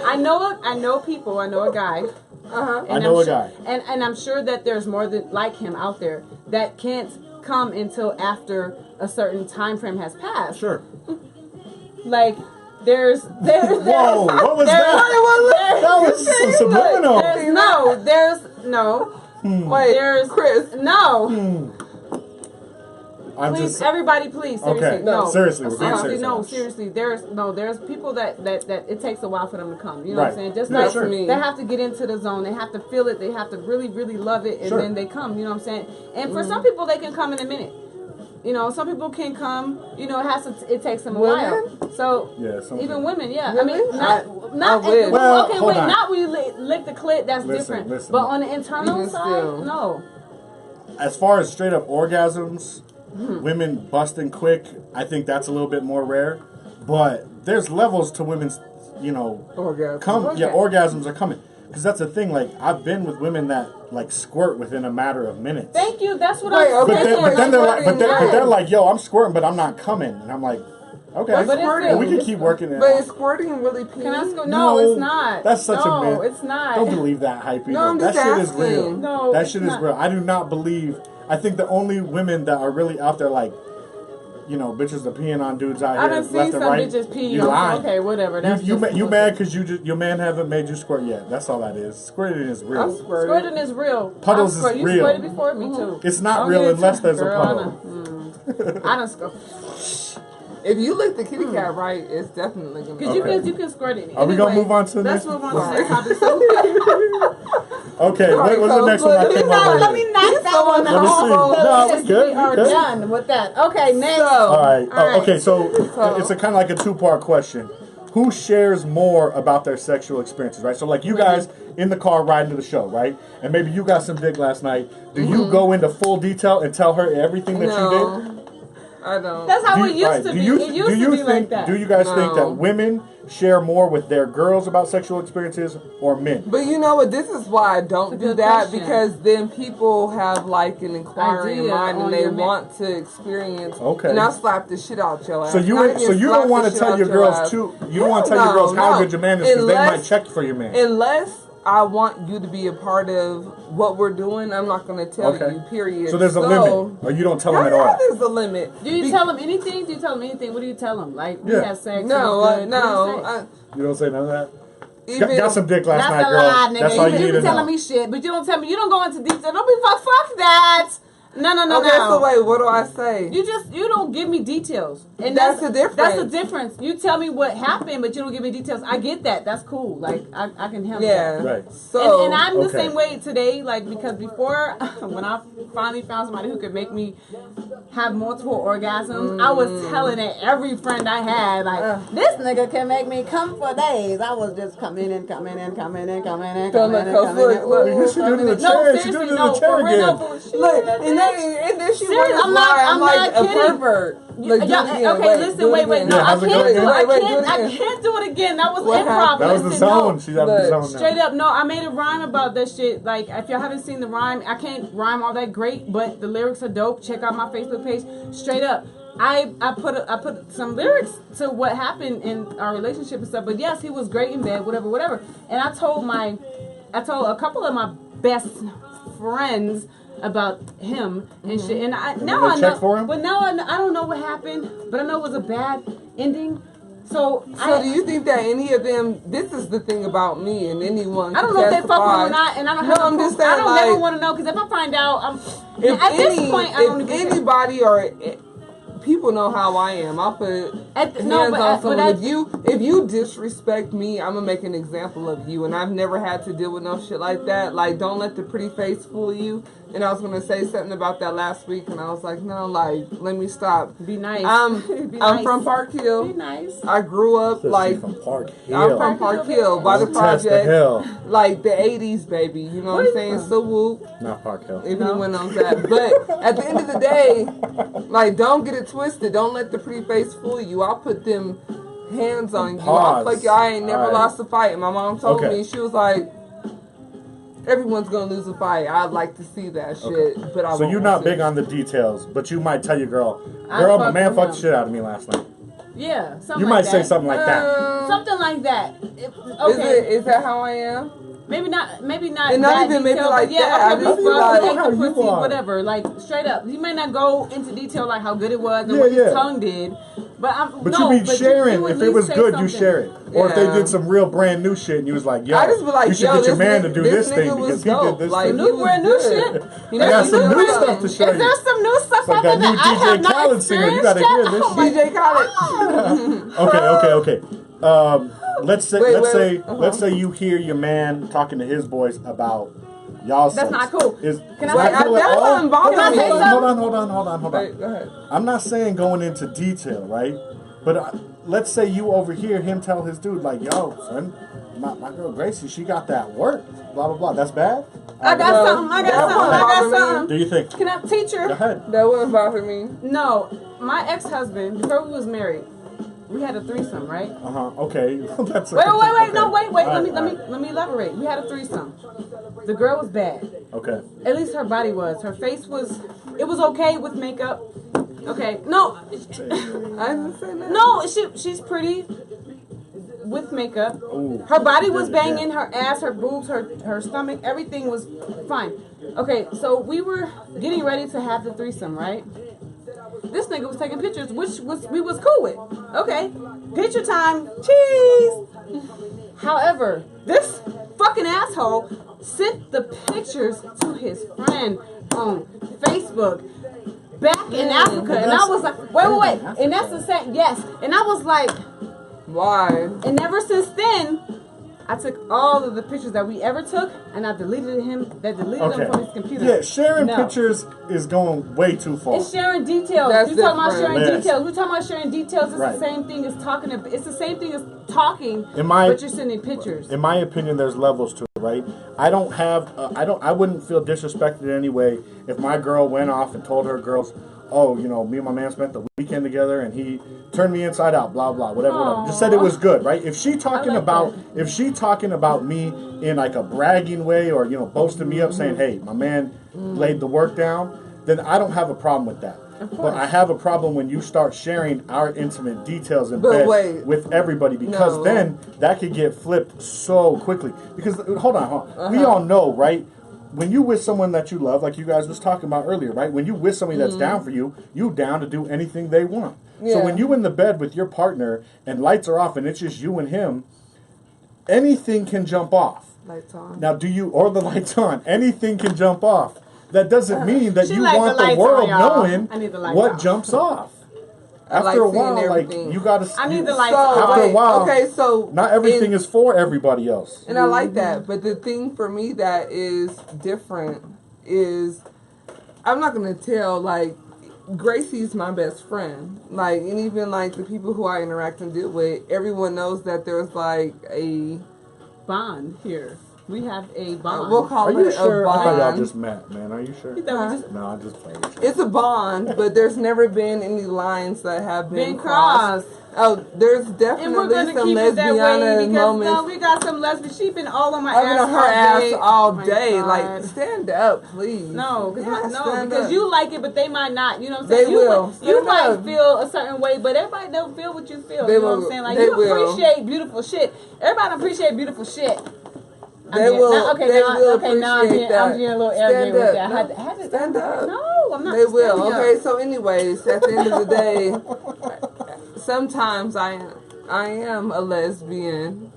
I know people, I know a guy. I know a guy. And I'm sure that there's more than like him out there that can't come until after a certain time frame has passed. Sure. Like there's whoa, what was that? That was some subliminal. There's Chris. No. Please, everybody, please, seriously, okay. no. Seriously, seriously. There's people that it takes a while for them to come. You know what I'm saying? Just like they have to get into the zone. They have to feel it. They have to really, really love it, and then they come. You know what I'm saying? And for some people, they can come in a minute. You know, some people can come. You know, it takes them a while. So even women, yeah. Really? I mean, not. Well, okay, wait. Not we lick the clit. That's different. Listen. But on the internal side, no. As far as straight up orgasms. Women busting quick, I think that's a little bit more rare. But there's levels to women's, orgasms are coming. Because that's the thing, like, I've been with women that, like, squirt within a matter of minutes. Thank you, that's what I'm saying. But they're like, yo, I'm squirting, but I'm not coming. And I'm like, okay, but we can keep working it. But is squirting really pee? Can I squirt? No, it's not. That's such a myth. No, it's not. Don't believe that hype either. No, I'm just that shit asking. is real. No, that shit is real. I do not believe... I think the only women that are really out there, like, bitches are peeing on dudes out here I done seen left some and right. bitches pee You on. Okay, whatever. That's you mad because your man haven't made you squirt yet. That's all that is. Squirting is real. Squirting is real. Puddles is real. You squirted before me too. It's not real unless there's a puddle. I done squirt. If you lick the kitty cat right, it's definitely gonna be. Because you can squirt it. Are we gonna move on to the next? Let's move on to the next topic. Okay, what was the next one I came up with? Let me knock that one off. No, we good. We are done with that. Okay, next. All right. Okay, so it's a kind of like a two-part question. Who shares more about their sexual experiences, right? So, like, you guys in the car riding to the show, right? And maybe you got some dick last night. Do you go into full detail and tell her everything that you did? I don't. That's how it used to be. It used to be like that. Do you guys think that women share more with their girls about sexual experiences or men? But you know what? This is why I don't do that, because then people have like an inquiring mind and they want to experience. Okay. And I'll slap the shit out your ass. So you don't want to tell your girls too. You don't want to tell your girls how good your man is because they might check for your man. Unless I want you to be a part of what we're doing, I'm not going to tell you, period. So there's a limit, or you don't tell them at all? There's a limit. Do you tell them anything? What do you tell them? Like, we have sex? No. You don't say none of that? Got some dick last night, girl. Lie, nigga. That's all you need to know. You be telling me shit, but you don't tell me. You don't go into detail. Don't be fuck that. No. Okay, so wait, what do I say? You don't give me details. And that's the difference. That's the difference. You tell me what happened, but you don't give me details. I get that. That's cool. Like, I can handle that. Right. So, and I'm the same way today, like, because before, when I finally found somebody who could make me have multiple orgasms, I was telling it every friend I had, like, this nigga can make me come for days. I was just coming in. She doing it in the chair. She doing it in the chair again. Look, and then she wonders why I'm like a pervert. Wait. No, I can't do it again. That was improv. That was the zone. She's having the zone now. Straight up, no, I made a rhyme about that shit. Like, if y'all haven't seen the rhyme, I can't rhyme all that great, but the lyrics are dope. Check out my Facebook page. Straight up. I put some lyrics to what happened in our relationship and stuff. But yes, he was great in bed, whatever. And I told a couple of my best friends about him and shit. And I know. For him? But now I don't know what happened. But I know it was a bad ending. So do you think that any of them? This is the thing about me and anyone. I don't know if they fuck with him or not, and I don't have. I'm just saying, I don't never want to know because if I find out, this point, I don't even anybody or people know how I am. I'll put hands on someone. If you disrespect me, I'm gonna make an example of you, and I've never had to deal with no shit like that. Like, don't let the pretty face fool you. And I was gonna say something about that last week, and I was like, no, like, let me stop. Be nice. I'm from Park Hill. Be nice. I grew up from Park Hill. I'm from Park Hill by the project, like the '80s, baby. You know what I'm saying? So whoop. Not Park Hill. If anyone knows that, but at the end of the day, like, don't get it twisted. Don't let the pretty face fool you. I'll put them hands on you. I'll fuck you. I ain't never lost a fight. And my mom told me, she was like, everyone's gonna lose a fight. I'd like to see that shit, but I won't. So you're not big on the details, but you might tell your girl, my man fucked the shit out of me last night. Yeah, something you like might say something like that. Something like that. Okay. Is that how I am? Maybe not. And not even maybe like that. Okay, I just like take the pussy, whatever. Like straight up, you might not go into detail like how good it was and what his tongue did. But you be sharing. If it was good, you share it. Or if they did some real brand new shit and you was like, yo, I just be like, you should get your man to do this thing because he did this like, thing. New brand new shit. I got some new stuff to show you. Is there some new stuff out there that I have not Khaled singer. You gotta hear this shit. DJ Okay. Khaled. Let's say you hear your man talking to his boys about y'all. That's not cool. Can I? That wasn't bothering me. Hold on. Wait, go ahead. I'm not saying going into detail, right? But let's say you overhear him tell his dude, like, yo, son, my girl Gracie, she got that work, blah, blah, blah. That's bad? I got something. Do you think? Can I teach her? Go ahead. That wouldn't bother me. No, my ex-husband, before we was married, we had a threesome, right? Okay. Wait. No, wait. Let me elaborate. We had a threesome. The girl was bad. Okay. At least her body was. Her face was. It was okay with makeup. Okay. No. I didn't say that. No, she's pretty with makeup. Ooh. Her body was banging. Her ass, her boobs, her stomach, everything was fine. Okay, so we were getting ready to have the threesome, right? This nigga was taking pictures, which we was cool with. Okay, picture time, cheese. However, this fucking asshole sent the pictures to his friend on Facebook back in Africa, and I was like, wait, and that's the same, yes, and I was like, why? And ever since then, I took all of the pictures that we ever took, and I deleted them from his computer. Yeah, sharing pictures is going way too far. It's sharing details. We're talking about sharing details. We're talking about sharing details. It's the same thing as talking. It's the same thing as talking, but you're sending pictures. In my opinion, there's levels to it, right? I don't have. I wouldn't feel disrespected in any way if my girl went off and told her girls, oh, you know, me and my man spent the weekend together and he turned me inside out, blah blah, whatever. Just said it was good, right? If she talking about me in like a bragging way or, you know, boasting me up, saying, hey, my man laid the work down, then I don't have a problem with that. But I have a problem when you start sharing our intimate details in bed with everybody, because then that could get flipped so quickly. Because hold on. We all know, right? When you with someone that you love, like you guys was talking about earlier, right? When you with somebody that's down for you, you down to do anything they want. Yeah. So when you in the bed with your partner and lights are off and it's just you and him, anything can jump off. Lights on. Now, or the lights on. Anything can jump off. That doesn't mean that you want the world knowing what jumps off. After a while, like, you gotta. I need the lights on. After a while, okay, so not everything is for everybody else. And I like that, but the thing for me that is different is I'm not gonna tell, like, Gracie's my best friend, like, and even like the people who I interact and deal with, everyone knows that there's like a bond here. We have a bond. We'll call Are you it sure? a I thought y'all bond. just met, man. Are you sure? No, I just played with you. It's a bond, but there's never been any lines that have been crossed. crossed. Oh, there's And we're definitely gonna some keep it that way lesbiana because moments. no, we got some lesbian. She been all on my I've been ass on her ass all Oh my day. God. Like, stand up, please. No, Yeah, no, stand because up. you like it, but they might not. You know what I'm They saying? will. You Stand might up. feel a certain way, but everybody don't feel what you feel. They You know will. what I'm saying? Like They you will. appreciate beautiful shit. Everybody don't appreciate beautiful shit. They will. Okay, They now, will okay, now I'm appreciate getting, I'm that. getting a little Stand arrogant with up. that. No, I had to stand up. No, I'm not. They will. standing Okay, up. so anyways, at the end of the day, sometimes I am a lesbian.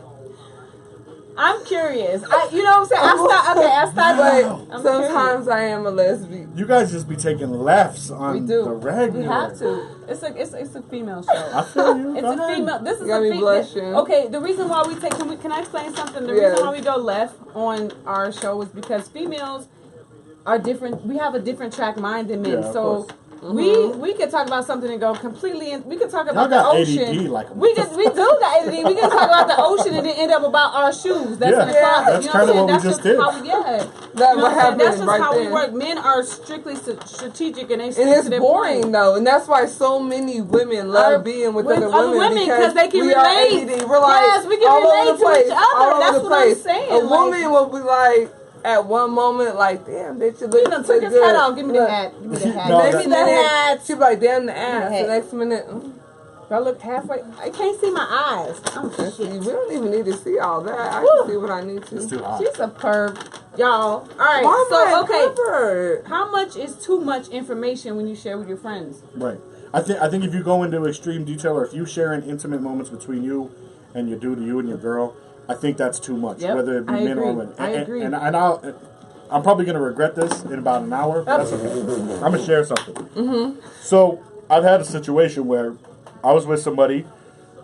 I'm curious. You know what I'm saying? I stopped. But sometimes I am a lesbian. You guys just be taking lefts on We do. the regular. We have to. It's a female show. I feel you. It's Go a ahead. female. This is Got a me female. blushing. Okay, the reason why we take can I explain something? The Yes. reason why we go left on our show is because females are different. We have a different track mind than men. Yeah, of So course. we could talk about something and go completely. We could talk about Y'all got the ocean. ADD like a we do got ADD. We can talk about the ocean and then end up about our shoes. That's Yeah, in the closet. that's you know kinda what I'm saying? what we That's just just did. how we That You know what what I'm saying? happened That's just right how then. we work. Men are strictly strategic and they stick And it's to their boring point. though, and that's why so many women love being with other women because they can we are relate. ADD. We're like Yes, we can all relate over the to place, each other. all over That's the what I'm place. saying, A like- woman will be like, at one moment, like, damn, bitch, you look He done so took his good. hat off. Give me the Look. hat. Give me the hat. No, Give that- me the minute, hat. she be like, damn the ass. hat. The next minute, If I look halfway, I can't see my eyes. Oh let's see, shit. we don't even need to see all that. I Woo. can see what I need to. It's too hot. She's a perv, y'all. All right. Why am I So okay, covered? how much is too much information when you share with your friends? Right. I think if you go into extreme detail, or if you share in intimate moments between you and your dude, you and your girl, I think that's too much. Yep, Whether it be I men or agree. women. I agree. And I'm probably going to regret this in about an hour. But that's okay. I'm going to share something. Mm-hmm. So I've had a situation where I was with somebody.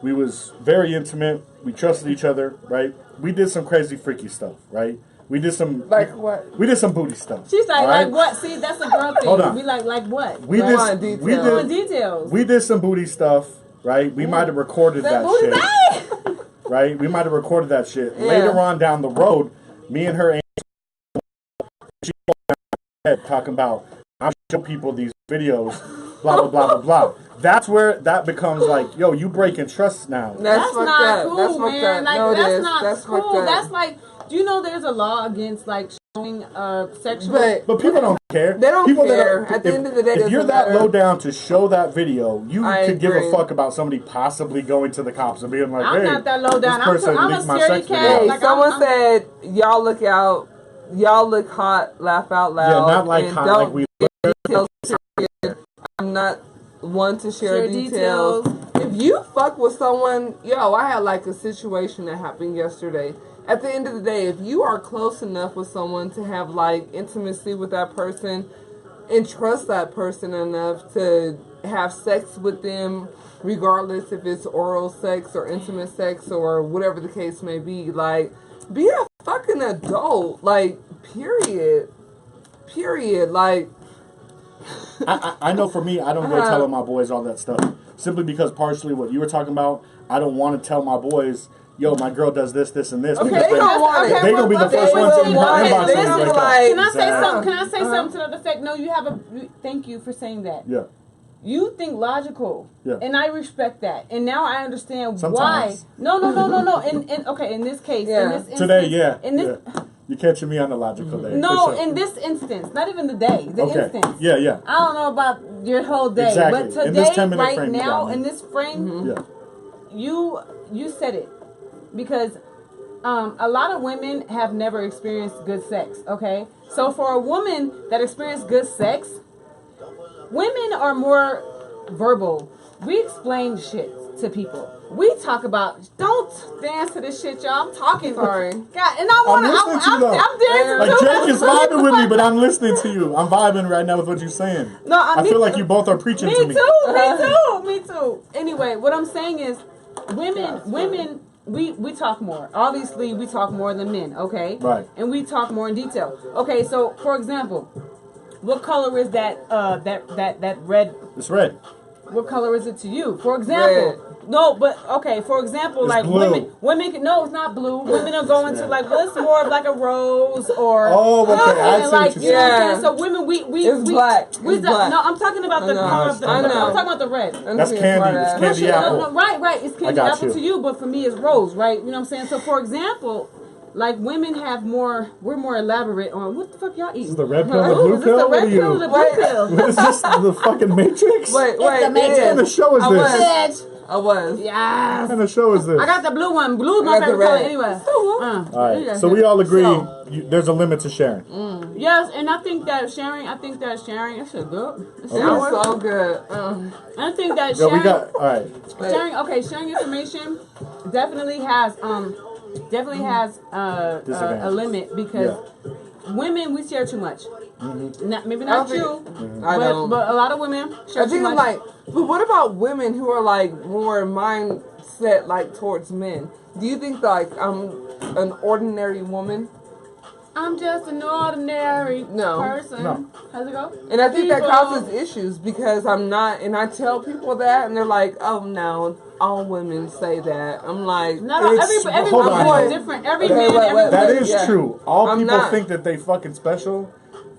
We was very intimate. We trusted each other, right? We did some crazy, freaky stuff, right? We did some Like what? We did some booty stuff. She's like, all right? like what? See, that's a girl thing. Hold on. We like what? We Go on, did. details. We Go on, did. details. We did some booty stuff, right? We might have recorded that shit, right? We might have recorded that shit. Yeah. Later on down the road, me and her, she talking about, I show people these videos, blah blah blah blah blah. That's where that becomes like, yo, you breaking trust now. That's That's fucked not up. cool, That's fucked man. up. Like No, it that's is. not That's cool. fucked up. That's like, do you know there's a law against like showing sexual? But But people don't care. They don't people care. That At the end of the day, if you're doesn't that matter. low down to show that video, you I could give agree. a fuck about somebody possibly going to the cops and being like, I'm hey, not that low down. this person I'm a leaked my scaredy sex cat. video. Hey, Like, someone I'm- said, y'all look out, y'all look hot, laugh out loud. Yeah, not like and hot, don't like we details, period. I'm not one to share Share details. details. If you fuck with someone, I had like a situation that happened yesterday. At the end of the day, if you are close enough with someone to have like intimacy with that person and trust that person enough to have sex with them, regardless if it's oral sex or intimate sex or whatever the case may be, like, be a fucking adult, like, period, like. I know for me, I don't go telling my boys all that stuff. Simply because partially what you were talking about, I don't want to tell my boys, yo, my girl does this, this, and this. Okay, because they don't want it. They gonna be the first ones in my inbox They when gonna you be wake like, Can I say Exactly. something? Can I say something to the effect? No, you have a. Thank you for saying that. Yeah. You think logical, Yeah. and I respect that. And now I understand Sometimes. why. No. In this case, Yeah. in this instance, Today, yeah. In this, yeah. You're catching me on the logical day. no, for sure. in this instance, not even the day, the Okay. instance. Yeah, yeah. I don't know about your whole day, Exactly. but today, In this 10-minute right frame, you now, got me. in this frame, Yeah. you said it because a lot of women have never experienced good sex. Okay, so for a woman that experienced good sex, women are more verbal. We explain shit to people. We talk about, don't dance to this shit, y'all. I'm talking. Sorry. God, and I want listening to you, though. I'm dancing Like, too. Jake is vibing with me, but I'm listening to you. I'm vibing right now with what you're saying. No, I feel like you both are preaching Me to me. too. Me too. Anyway, what I'm saying is, women, we talk more. Obviously, we talk more than men. Okay. Right. And we talk more in detail. Okay. So, for example, what color is that red? It's red. what color is it to you? For example. Red. No, but okay. For example, It's like blue. women can. No, it's not blue. Women are going to like what's more of like a rose or. Oh, okay. I and see like what you you're know what I'm saying. saying. So women, It's black. It's black. No, I'm talking about the color of the. I know. I'm talking about the red. That's candy. It's candy apple. No, right. It's candy got apple you. to you, but for me, it's rose. Right? You know what I'm saying. So for example. Like women have more, we're more elaborate on what the fuck y'all This eating. is the red pill, the Ooh, blue is this the pill. What red are pill or you? the blue pill? What is this? The fucking Matrix? Wait. the What Matrix. kind of show is I this? was. I was. Yes. What kind of show is this? I got the blue one. Blue's my I got the favorite color red. anyway. All right, so we all agree there's a limit to sharing. Yes, and I think that sharing, it's a good. It That sounds was so good. I think that Yo, sharing, we got all right. sharing information definitely has a limit because women, we share too much. Maybe not you, I don't. but a lot of women share I too think much. I'm like, but what about women who are like more mindset like towards men? Do you think like I'm an ordinary woman? I'm just an ordinary person. No. How's it go? And I think that People- causes issues because I'm not, and I tell people that, and they're like, "Oh no, all women say that." I'm like, Not all, It's- every hold woman on. is different. Every Okay, man, wait, every wait, That woman. is Yeah. true. All I'm people not. think that they fucking special,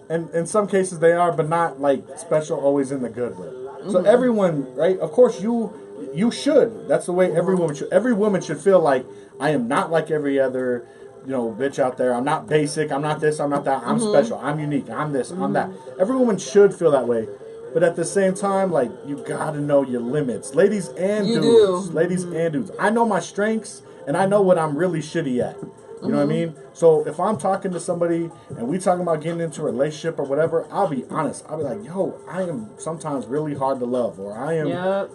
and in some cases they are, but not like special always in the good way. So everyone, right? Of course you should. That's the way every woman should. Every woman should feel like I am not like every other, bitch out there. I'm not basic. I'm not this. I'm not that. I'm special. I'm unique. I'm this. I'm that. Every woman should feel that way. But at the same time, like, you gotta know your limits. Ladies and You dudes. do. Ladies and dudes. I know my strengths, and I know what I'm really shitty at. You know what I mean? So if I'm talking to somebody, and we talking about getting into a relationship or whatever, I'll be honest. I'll be like, yo, I am sometimes really hard to love. Or I am,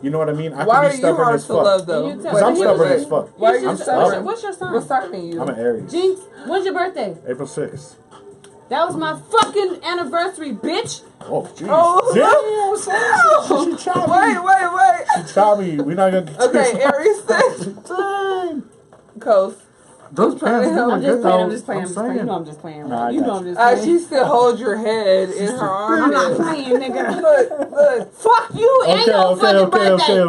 you know what I mean? I why can are be you stubborn hard as to fuck. love though? You tell- Because I'm Wait, stubborn wait. as fuck. Why are You you I'm should- stubborn. What's your sign? What's starting you? I'm an Aries. Jinx, when's your birthday? April 6th. That was my fucking anniversary, bitch. Oh, jeez. Oh, Damn, she chopped me. Wait. She chopped me. We're not gonna. Okay, Aries said, Dang. Coast. Those pants I'm doing I'm good just playing. though. I'm just playing. saying. You know I'm just playing. Nah, I Right? You got know I'm you. just playing. She still holds your head in her arms. I'm not playing, nigga. Look. Fuck you and your Okay, fucking birthday.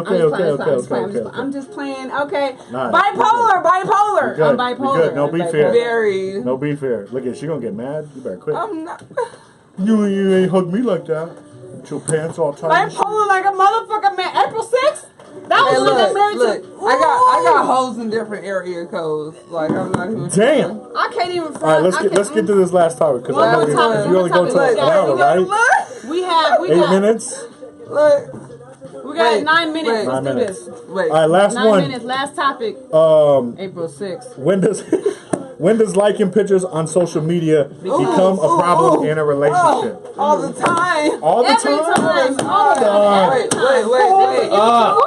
okay. I'm just playing. Okay. Nah, Bipolar. we I'm good. We bipolar. good. No beef here. Very. No beef here. Look at she gonna get mad. You better quit. I'm not. You ain't hug me like that. With your pants all tight. and shit. Bipolar like a motherfucker, man. April 6th? That Hey, was when I got married look. to. I got hoes in different area codes. Like I'm not even. Damn. I can't even front. All right, let's get to this last topic because One I know more topic, you only one go more to an topic. hour, right? Look. We got 8 minutes. Look. We got Wait, 9 minutes. wait. Let's 9 do minutes. this. Wait. All right, last 9 one. minutes. Last topic. April 6th. When does liking pictures on social media become a problem in a relationship? All the time. All the Every time. time. All the Dog.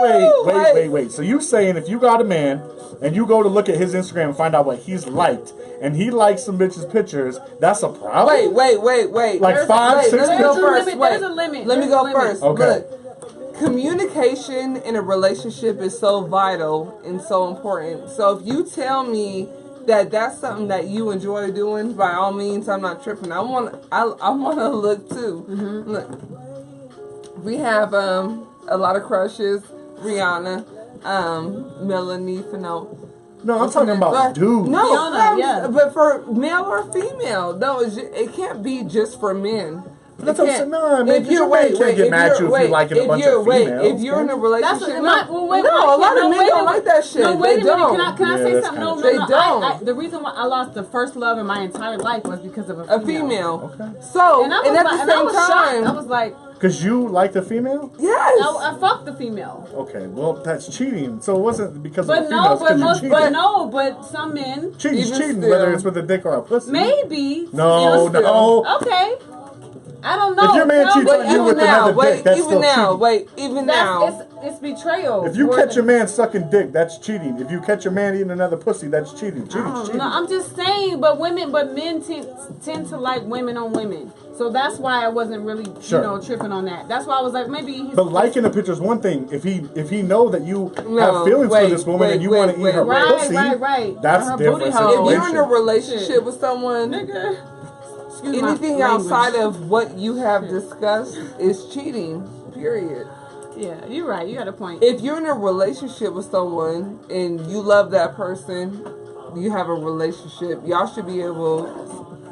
Wait. Wait. So you saying if you got a man and you go to look at his Instagram and find out what he's liked, and he likes some bitches' pictures, that's a problem? Wait. Like There's- 5, wait, 6 let me go pictures? first. There's Wait. a limit. Let me There's go a limit. first. Okay. Look, communication in a relationship is so vital and so important. So if you tell me that that's something that you enjoy doing, by all means, I'm not tripping. I want to look too. Look, we have a lot of crushes. Rihanna, Melanie, Fino. No, I'm talking about dudes. No, Rihanna, yeah. but for male or female, no, it can't be just for men. That's what I'm saying. No, I mean, If you're can't get mad at you if you liking a bunch of females. if you're in a relationship, That's what, wait, no, a lot of men wait a don't like that shit. No, wait They a minute. don't. Can I Yeah, say that's something? kinda No, They no. don't. The reason why I lost the first love in my entire life was because of A female. Okay. So, And I and was at like, the and I same was shocked. I time, was like, Because you liked a female? yes. I fucked the female. Okay, well, that's cheating. So it wasn't because of But the no, females, but some men. Cheating's Even cheating, still. whether it's with a dick or a pussy. Maybe. No. Okay. I don't know. If your man No, cheats but on you even with now, another dick, that's still cheating. Even now. It's betrayal. If you more catch than- a man sucking dick, that's cheating. If you catch a man eating another pussy, that's cheating. Cheating's cheating. No, I'm just saying, but men tend to like women on women. So that's why I wasn't really, tripping on that. That's why I was like, maybe he's... But liking a picture is one thing. If he know that you have feelings for this woman and you want to eat her pussy, right. that's Her different booty hole. If you're in a situation. relationship with someone, Nigga. Excuse my anything language. outside of what you have discussed is cheating. Period. Yeah, you're right. You got a point. If you're in a relationship with someone and you love that person, you have a relationship, y'all should be able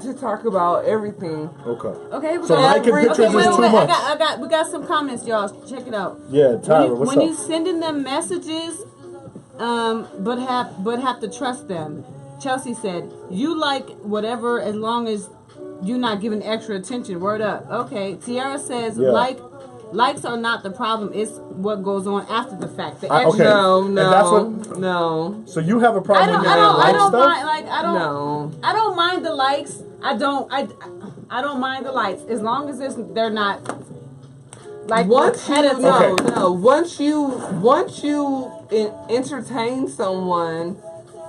to talk about everything. Okay. So liking pictures is too much. We got some comments, y'all. Check it out. Yeah, Tyler, what's up? When you sending them messages, but have to trust them. Chelsea said, "You like whatever as long as you're not giving extra attention." Word up. Okay. Tiara says, likes are not the problem. It's what goes on after the fact. The extra. No. So you have a problem with your man I like don't stuff? mind. Like I don't mind the likes. I don't mind the likes as long as they're not like once you entertain someone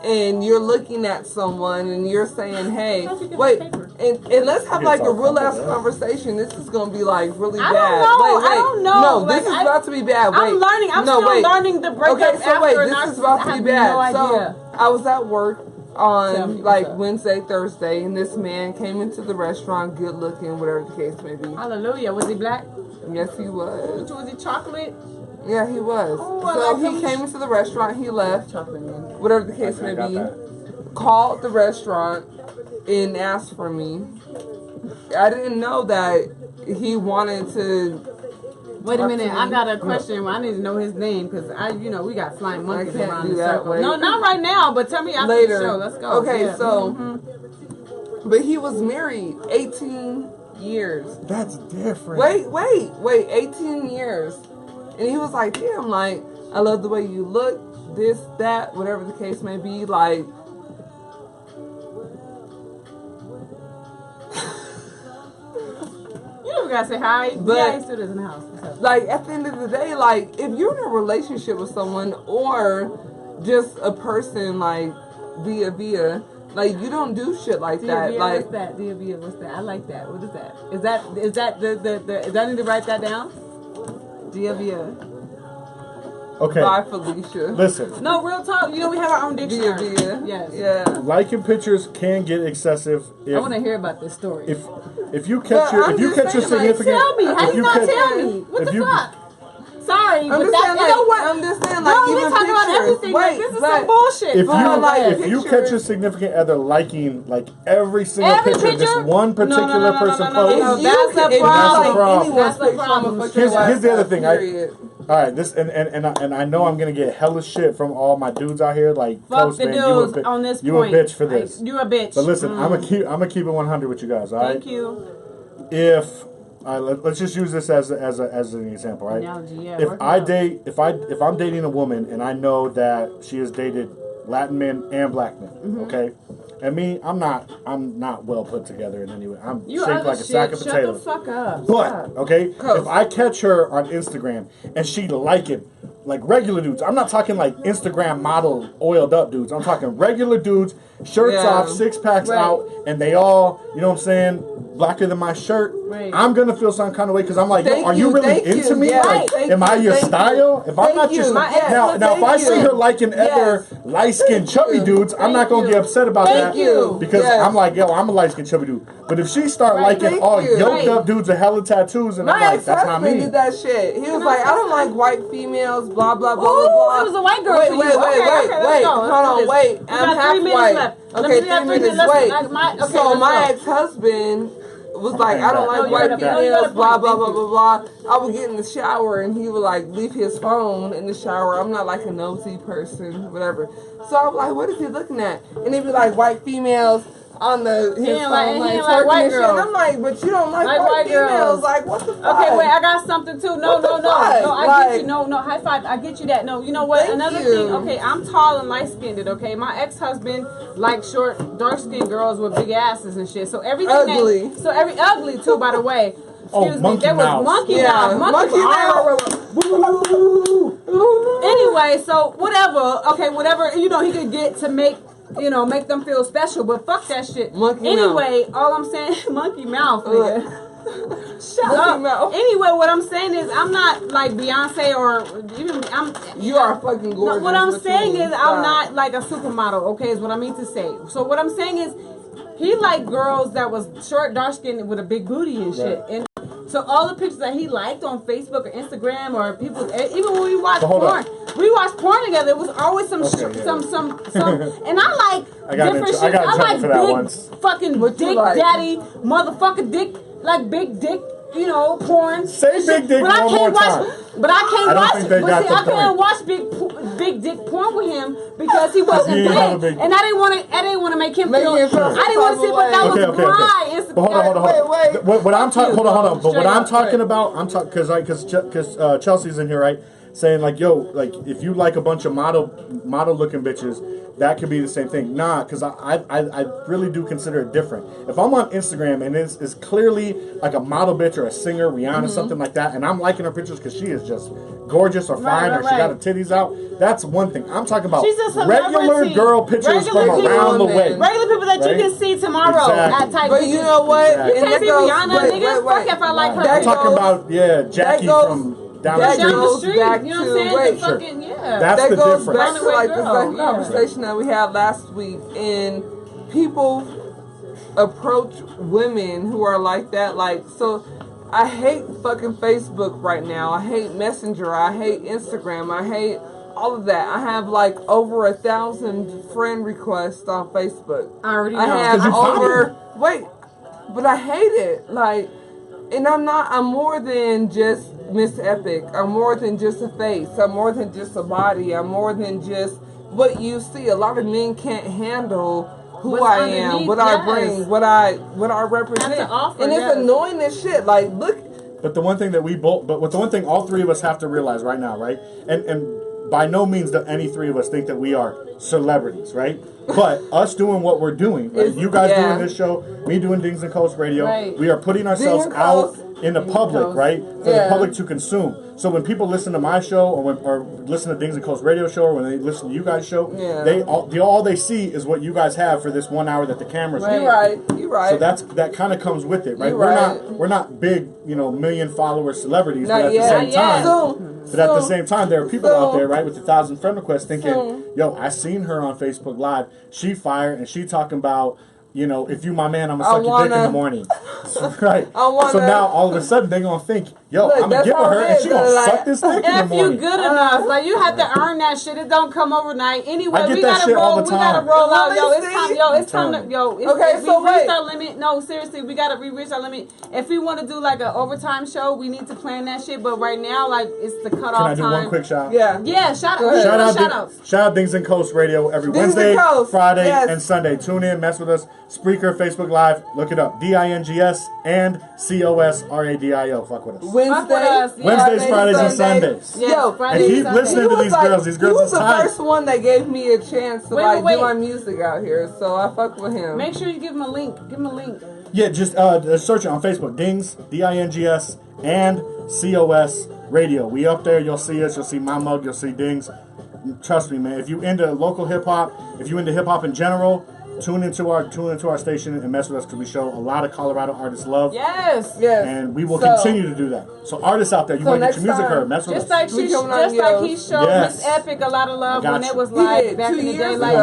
and you're looking at someone and you're saying, hey, wait, and let's have like a real ass conversation. This is gonna be like really bad. I don't know. No, this is about to be bad. Wait, I'm learning. I'm still learning the breakup. Okay, so wait, this is about to be bad. So I was at work on like Wednesday, Thursday, and this man came into the restaurant, good looking, whatever the case may be. Hallelujah. Was he black? Yes, he was. Was he chocolate? Yeah, he was. So he came into the restaurant, he left, whatever the case may be, called the restaurant and asked for me. I didn't know that he wanted to. Wait a minute, I got a question. I need to know his name because we got flying monkeys around the circle. No, not right now, but tell me after the show. Let's go. Okay, but he was married 18 years. That's different. Wait, 18 years. And he was like, damn, like, I love the way you look, this, that, whatever the case may be, like. You don't gotta say hi. Yeah, he still is in the house. Like, at the end of the day, like, if you're in a relationship with someone or just a person, like, via, like, you don't do shit like that. Like, what's that? What's that? I like that. What is that? Is that the is that need to write that down? Via. Okay. Bye, Felicia. Listen. No, real talk. We have our own dictionary. Yes. Yeah. Liking pictures can get excessive. I want to hear about this story. If you catch your significant, tell me. How you not tell me? What the fuck? Sorry, but I'm just saying, like, we talk about everything. Like, this is some bullshit. If you catch your significant other liking like every single picture this one particular person posts, that's a problem. That's the problem. Here's the other thing. All right, this and I know I'm gonna get hella shit from all my dudes out here. Like, fuck the dudes on this point. You a bitch for this. You a bitch. But listen, I'm gonna keep it 100 with you guys. All right. Thank you. Let's just use this as an example, right? Analogy, yeah, if I'm dating a woman and I know that she has dated Latin men and black men, okay, and me, I'm not well put together in any way. I'm shaped like a sack of potatoes. Shut the fuck up. But okay, if I catch her on Instagram and she liking like regular dudes, I'm not talking like Instagram model oiled up dudes. I'm talking regular dudes, shirts off, six packs out, and they all, you know what I'm saying, blacker than my shirt. Right. I'm gonna feel some kind of way because I'm like, are you really into me? Yeah, like, am I your style? If I'm not your now if I see her liking other light skinned chubby dudes, I'm not gonna get upset about that because I'm like, I'm a light skinned chubby dude. But if she start liking all yoked up dudes with hella tattoos, and I'm like, that's not me. Did that shit. He was like, I don't like white females. Blah blah blah blah blah. It was a white girl. Wait. Hold on. Wait. I'm half white. Okay, 3 minutes. Wait. So my ex-husband was like, I don't like white females, blah, blah, blah, blah, blah. I would get in the shower and he would like leave his phone in the shower. I'm not like a nosy person, whatever. So I'm like, what is he looking at? And he'd be like, white females on his phone, like white girls. And I'm like, but you don't like white females. Like, what the fuck? Okay, wait, I got something too. No, I get you. No, high five. I get you that. No, you know what? Another thing. Okay, I'm tall and light skinned. Okay, my ex-husband likes short, dark skinned girls with big asses and shit. So everything ugly. Ugly too, by the way. Excuse me. There was monkey mouth. Monkey mouth. Anyway, so whatever. Okay, whatever. You know, he could get to make them feel special, but fuck that shit. Anyway, all I'm saying, monkey mouth, nigga. Shut up. Anyway, what I'm saying is, I'm not like Beyonce or even You are fucking gorgeous. No, what I'm saying is, I'm not like a supermodel. Okay, is what I mean to say. So what I'm saying is, he liked girls that was short, dark skinned with a big booty and shit. And So all the pictures that he liked on Facebook or Instagram or people, even when we watch porn, we watched porn together. It was always some, and I like different shit. I like big fucking dick daddy, motherfucker dick, like big dick. You know, porn. Say big dick one more time. But I can't watch. But see, I couldn't watch big dick porn with him because he wasn't big, and I didn't want to make him feel. I didn't want to see what that was dry. But hold on. Wait. What I'm talking. Hold on. But what I'm talking about, because Chelsea's in here, right? Saying like, yo, like if you like a bunch of model looking bitches, that could be the same thing. Nah, because I really do consider it different. If I'm on Instagram and it's clearly like a model bitch or a singer, Rihanna, something like that, and I'm liking her pictures because she is just gorgeous or fine or she got her titties out, that's one thing. I'm talking about regular girl pictures from around the way. Regular people that you can see tomorrow at type. But you know what? You can't see Rihanna, nigga. Fuck if I like her. I'm talking about, Jackie from down the street. Back you know what I'm saying? That's the goes difference. Back to like the conversation that we had last week, and people approach women who are like that. Like, so I hate fucking Facebook right now. I hate Messenger. I hate Instagram. I hate all of that. I have like over 1,000 friend requests on Facebook. I already know. I have over. Wait, but I hate it. Like, and I'm more than just Miss Epic. I'm more than just a face. I'm more than just a body. I'm more than just what you see. A lot of men can't handle who I am, what I bring, what I represent. And it's annoying as shit. Like, look. But the one thing that the one thing all three of us have to realize right now, right? And by no means do any three of us think that we are celebrities, right? But us doing what we're doing, right? You guys doing this show, me doing Dings and Coast Radio, we are putting ourselves out in the public, right? For the public to consume. So when people listen to my show or listen to Dings and Coast Radio show or when they listen to you guys' show, all they see is what you guys have for this 1 hour that the camera's on. You're right. So that kind of comes with it, right? We're not big, million follower celebrities, but at the same time. But at the same time, there are people out there, right, with 1,000 friend requests thinking, yo, I seen her on Facebook Live. She fired, and she talking about, if you my man, I'm going to suck your dick in the morning. Right. So now, all of a sudden, they're going to think, yo, I'm going to give her, and she going to suck this dick in the morning. If you good enough, like, you have to earn that shit. It don't come overnight. Anyway, we got to roll. We got to roll out. It's time to, reached our limit. No, seriously, we got to reach our limit. If we want to do, like, an overtime show, we need to plan that shit. But right now, like, it's the cutoff time. Can I do one quick shout? Yeah, shout out. Shout out Dings and Coast Radio every Wednesday, Friday, and Sunday. Tune in, mess with us. Spreaker, Facebook Live, look it up. DINGS and COSRADIO. Fuck with us. Wednesdays, Fridays, and Sundays. Yo, and keep listening to these girls. These girls he was the first one that gave me a chance to do my music out here, so I fuck with him. Make sure you give him a link. Yeah, just search it on Facebook. Dings, DINGS, and COS Radio. We up there. You'll see us. You'll see my mug. You'll see Dings. Trust me, man. If you into local hip hop, if you into hip hop in general, tune into our station and mess with us because we show a lot of Colorado artists love. Yes. And we will continue to do that. So artists out there, you want to get your music heard, mess with us. Like he showed Miss Epic a lot of love when it was live back in the day. Like,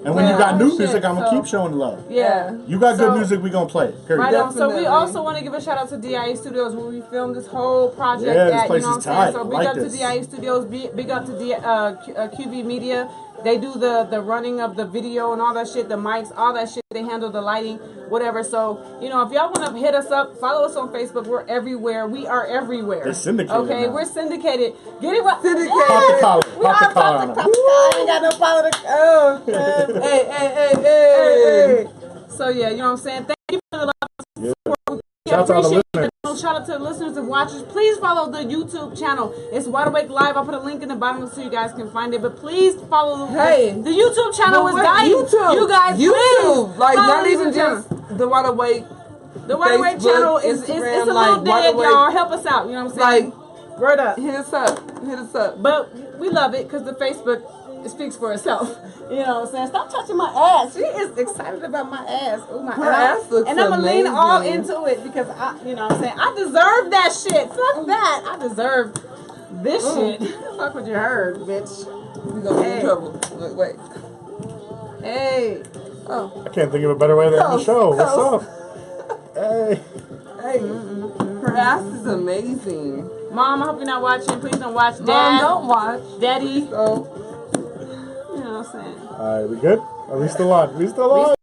and when you got new music, I'm gonna keep showing love. Yeah. You got good music, we gonna play it. Period. Right on. So we also want to give a shout out to DIE Studios where we filmed this whole project. This place is tight. So big up to DIE Studios, big up to QB Media. They do the running of the video and all that shit, the mics, all that shit. They handle the lighting, whatever. So, if y'all want to hit us up, follow us on Facebook. We're everywhere. We are everywhere. They're syndicated. Okay, we're syndicated. Get it right. Syndicated. Pop the collar. I ain't got no follow the. Oh, hey. So, yeah, you know what I'm saying? Thank you for the love. Shout out to all the listeners. Shout out to the listeners and watchers. Please follow the YouTube channel. It's Wide Awake Live. I'll put a link in the bottom so you guys can find it. But please follow the YouTube channel is dying. You guys, please. Like, not even just the Wide Awake. The Wide Awake channel is it's a little dead, y'all. Help us out. You know what I'm saying? Like, word up. Hit us up. But we love it because the Facebook speaks for itself. You know what I'm saying? Stop touching my ass. She is excited about my ass. Oh my ass looks and I'm gonna lean all into it because you know what I'm saying? I deserve that shit. Fuck that. I deserve this shit. Fuck what you heard, bitch. We gonna get in trouble. Wait. Hey. I can't think of a better way to end the show. What's up? Hey. Her ass is amazing. Mom, I hope you're not watching. Please don't watch. Dad, Mom, don't watch. Daddy. So, You know what I'm saying? All right, we good? Are we still on? We still on?